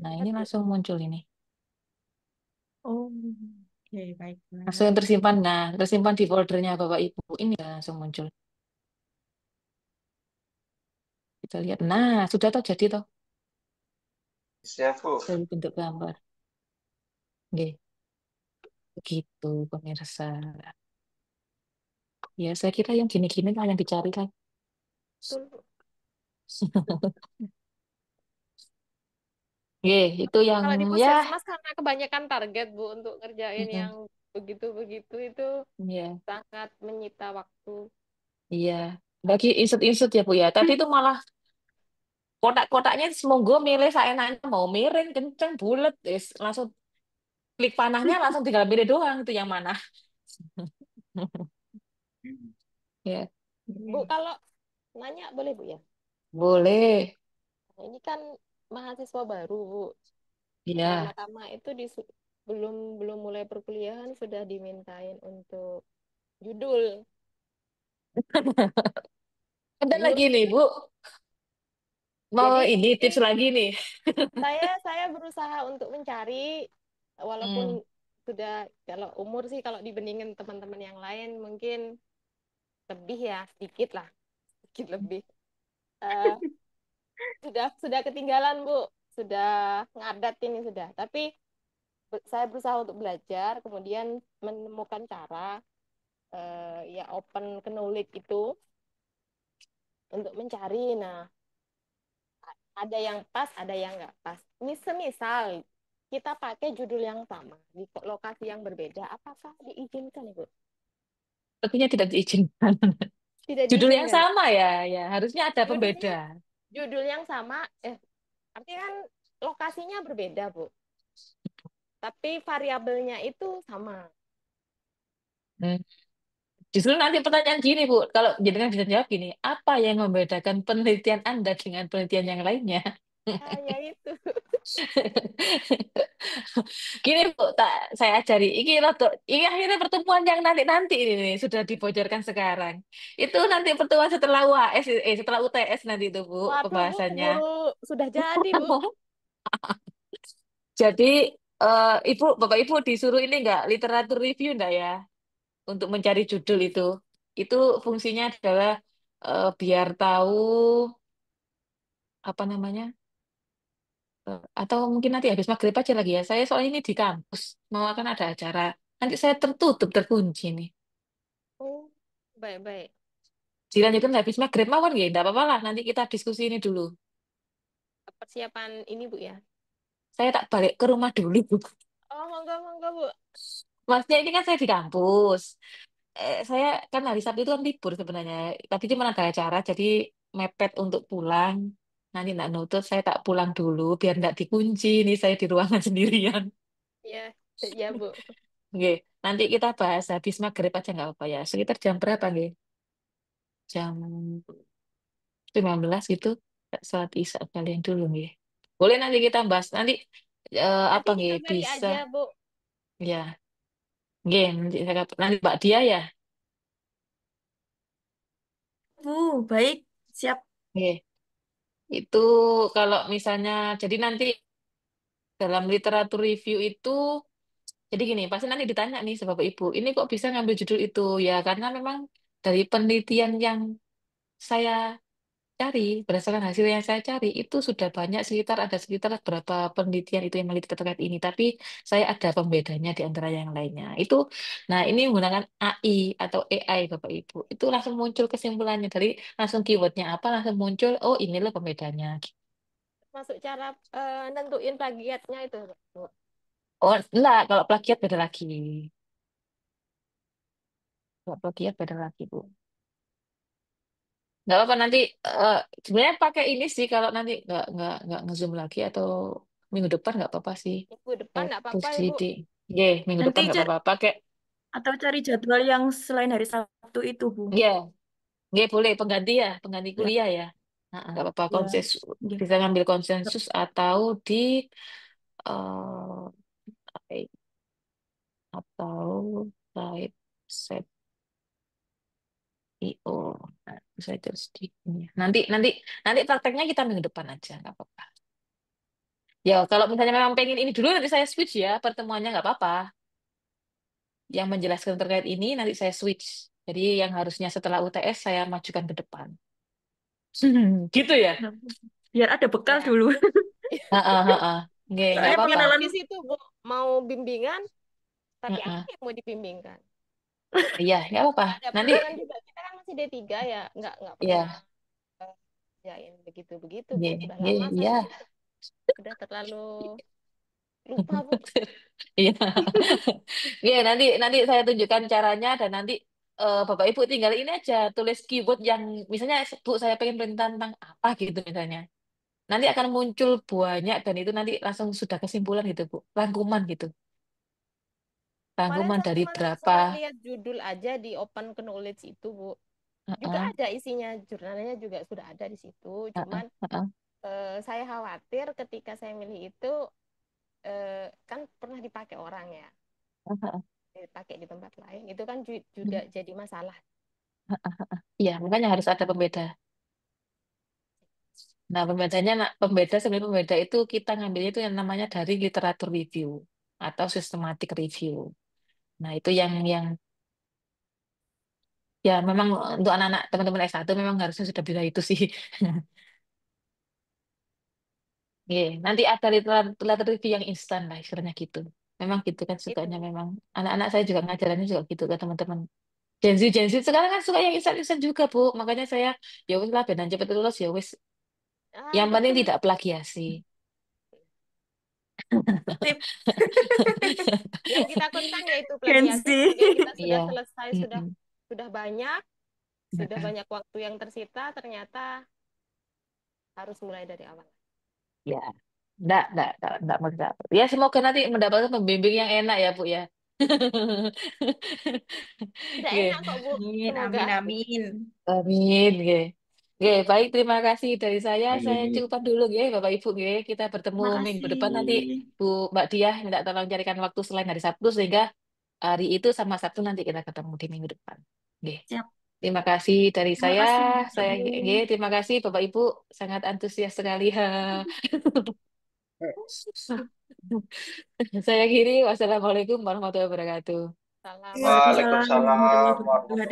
Nah, ini Lihat, Bu. langsung muncul ini. Oh, oke, Langsung baiklah. tersimpan. Nah, tersimpan di foldernya Bapak Ibu. Ini langsung muncul. Kita lihat. Nah, sudah toh jadi toh Siap, Bu. dari bentuk gambar. Oke, begitu pemirsa. Ya, saya kira yang gini-gini lah yang dicari kan. Betul, Bu. Oke, itu yang Kalau di ya, puskesmas karena kebanyakan target, Bu, untuk ngerjain mm-mm, yang begitu-begitu itu ya, sangat menyita waktu. iya. Bagi insert-insert ya Bu ya. Tadi itu malah kotak-kotaknya semonggo milih seenaknya mau miring, kenceng, bulat, langsung klik panahnya langsung tinggal pilih doang itu yang mana. Ya, Bu, Oke. kalau nanya boleh, Bu ya? boleh. Nah, ini kan mahasiswa baru, Bu. Iya. Pertama-tama itu belum belum mulai perkuliahan sudah dimintain untuk judul. Ada Bingung lagi nih nih. Bu. Mau Jadi ini mungkin tips lagi nih. saya berusaha untuk mencari walaupun Hmm. sudah kalau umur sih kalau dibandingin teman-teman yang lain mungkin lebih ya sedikit lah sedikit lebih. Eh, sudah ketinggalan Bu, sudah ngadat ini sudah. Tapi saya berusaha untuk belajar, kemudian menemukan cara ya open knowledge itu untuk mencari. Nah, ada yang pas, ada yang nggak pas. Misal kita pakai judul yang sama di lokasi yang berbeda, apakah diizinkan, Ibu? Tentunya tidak diizinkan. Tidak Judul yang diizinkan. sama ya, ya harusnya ada Judulnya pembeda. judul yang sama, artinya kan lokasinya berbeda, Bu. Tapi variabelnya itu sama. Hmm. Justru nanti pertanyaan gini Bu, kalau jenengan bisa jawab gini, apa yang membedakan penelitian Anda dengan penelitian yang lainnya? Ah, ya itu. Gini Bu, saya ajari. Ini akhirnya pertemuan yang nanti-nanti ini sudah dibocorkan sekarang. Itu nanti pertemuan setelah UAS, setelah UTS nanti itu Bu Waduh, Bu, pembahasannya. keburu sudah jadi, Bu. Jadi Bapak Ibu disuruh ini enggak literatur review enggak ya untuk mencari judul itu. Itu fungsinya adalah biar tahu apa namanya. Atau mungkin nanti habis maghrib aja lagi ya. Saya soalnya ini di kampus mau akan ada acara. Nanti saya tertutup terkunci nih. Oh, baik-baik. Dilanjutkan habis maghrib mawon ya, enggak apa-apa lah. Nanti kita diskusi ini dulu. Persiapan ini, Bu, ya. Saya tak balik ke rumah dulu, Bu. Oh, monggo, monggo, Bu. Maksudnya ini kan saya di kampus. Saya kan hari Sabtu itu kan libur sebenarnya. Tapi cuma ada acara, jadi mepet untuk pulang. Nanti enggak nutut, saya tak pulang dulu biar enggak dikunci. Ini saya di ruangan sendirian. Ya, ya, Bu. Oke, nanti kita bahas habis maghrib aja nggak apa-apa ya. Sekitar jam berapa nih? Jam 15 gitu. Salat Isya kalian dulu nih. Boleh nanti kita bahas. Nanti Nanti apa nih kita beri bisa aja, Bu. ya. Oke, nanti Mbak Dia ya. Bu, baik, siap. Oke. Itu kalau misalnya jadi nanti dalam literatur review itu jadi gini, pasti nanti ditanya nih sama Bapak Ibu, ini kok bisa ngambil judul itu? Ya karena memang dari penelitian yang saya cari, berdasarkan hasil yang saya cari, itu sudah banyak ada sekitar berapa penelitian itu yang meneliti terkait ini. Tapi saya ada pembedanya di antara yang lainnya. Nah ini menggunakan AI atau AI Bapak Ibu. Itu langsung muncul kesimpulannya dari langsung keywordnya apa, langsung muncul, oh ini loh pembedanya. Masuk cara nentuin plagiatnya itu, Bu. Oh enggak, kalau plagiat beda lagi. Kalau plagiat beda lagi, Bu. Nggak apa-apa nanti sebenarnya pakai ini sih kalau nanti nggak ngezoom lagi atau minggu depan nggak apa-apa sih. Minggu depan Kayak nggak apa-apa, posisi Ibu. di minggu depan Nanti nggak apa-apa. Pakai atau cari jadwal yang selain hari Sabtu itu, Bu. ya, boleh pengganti Ya, kuliah ya. Nah, nggak apa-apa ya. Ya. bisa ngambil konsensus atau di apa ya, atau type set IO. Nah, bisa terus di ini. Nanti prakteknya kita minggu depan aja nggak apa-apa. Ya, kalau misalnya memang pengen ini dulu, nanti saya switch ya, pertemuannya nggak apa-apa. Yang menjelaskan terkait ini, nanti saya switch. Jadi yang harusnya setelah UTS, saya majukan ke depan. Gitu ya? Biar ada bekal Ya. dulu. Heeh, heeh. Nggak Soalnya Saya apa-apa. bingung pengenalan. di situ, Bu. Mau bimbingan, tapi apa Heeh. yang mau dibimbingkan? Iya, nggak apa-apa. Nggak ada Nanti, pandangan juga. Kita kan masih D3 ya, nggak pernah ya, jain begitu-begitu, Bu. iya, Sudah iya, lama iya. saya sudah terlalu lupa, Bu. Iya. Iya, nanti saya tunjukkan caranya dan nanti Bapak Ibu tinggal ini aja tulis keyword yang misalnya Bu saya pengen berita tentang apa gitu misalnya. Nanti akan muncul banyak dan itu nanti langsung sudah kesimpulan gitu Bu. Rangkuman gitu. Kemarin Rangkuman saya dari cuma berapa. sempat lihat judul aja di Open Knowledge itu, Bu. Juga Heeh, ada isinya, jurnalnya juga sudah ada di situ. heeh, Cuman heeh, saya khawatir ketika saya milih itu kan pernah dipakai orang ya, heeh, dipakai di tempat lain. Itu kan juga jadi masalah. iya, makanya harus ada pembeda. Nah, sebenarnya pembeda itu kita ngambilnya itu yang namanya dari literatur review atau systematic review. Nah, itu yang ya memang untuk anak-anak teman-teman S1 memang harusnya sudah bisa itu sih. Oke, nanti ada literatur review yang instan lah istilahnya gitu. Memang gitu kan sukanya Itu. memang. Anak-anak saya juga ngajarannya juga gitu ke teman-teman. Gen Z sekarang kan suka yang instan-instan juga, Bu. Makanya saya ya wis lah ben cepet lulus ya wis. Ah, Yang penting betul. tidak plagiasi. Sip. Yang kita takutkan yaitu Gen plagiasi. Z. Kemudian kita sudah Iya. selesai, Mm-mm. sudah Heeh. banyak waktu yang tersita, ternyata harus mulai dari awal. Ya, enggak maksud. Ya semoga nanti mendapatkan pembimbing yang enak ya, Bu ya. Tidak Oke. enak kok, Bu. Amin, Semoga. amin, amin. Amin, oke. Oke, baik, terima kasih dari saya. Saya Baik, cukupkan dulu ya, Bapak Ibu. Ya. Kita bertemu terima minggu kasih. depan nanti Bu Mbak Diah minta tolong carikan waktu selain hari Sabtu sehingga hari itu sama Sabtu nanti kita ketemu di minggu depan. Oke. Siap. Terima kasih dari Terima saya. kasih, Kak Saya, Bu. terima kasih Bapak Ibu, sangat antusias sekali. Ha. Saya akhiri. Wassalamualaikum warahmatullahi wabarakatuh. Salam. Waalaikumsalam warahmatullahi Waalaikumsalam wabarakatuh. warahmatullahi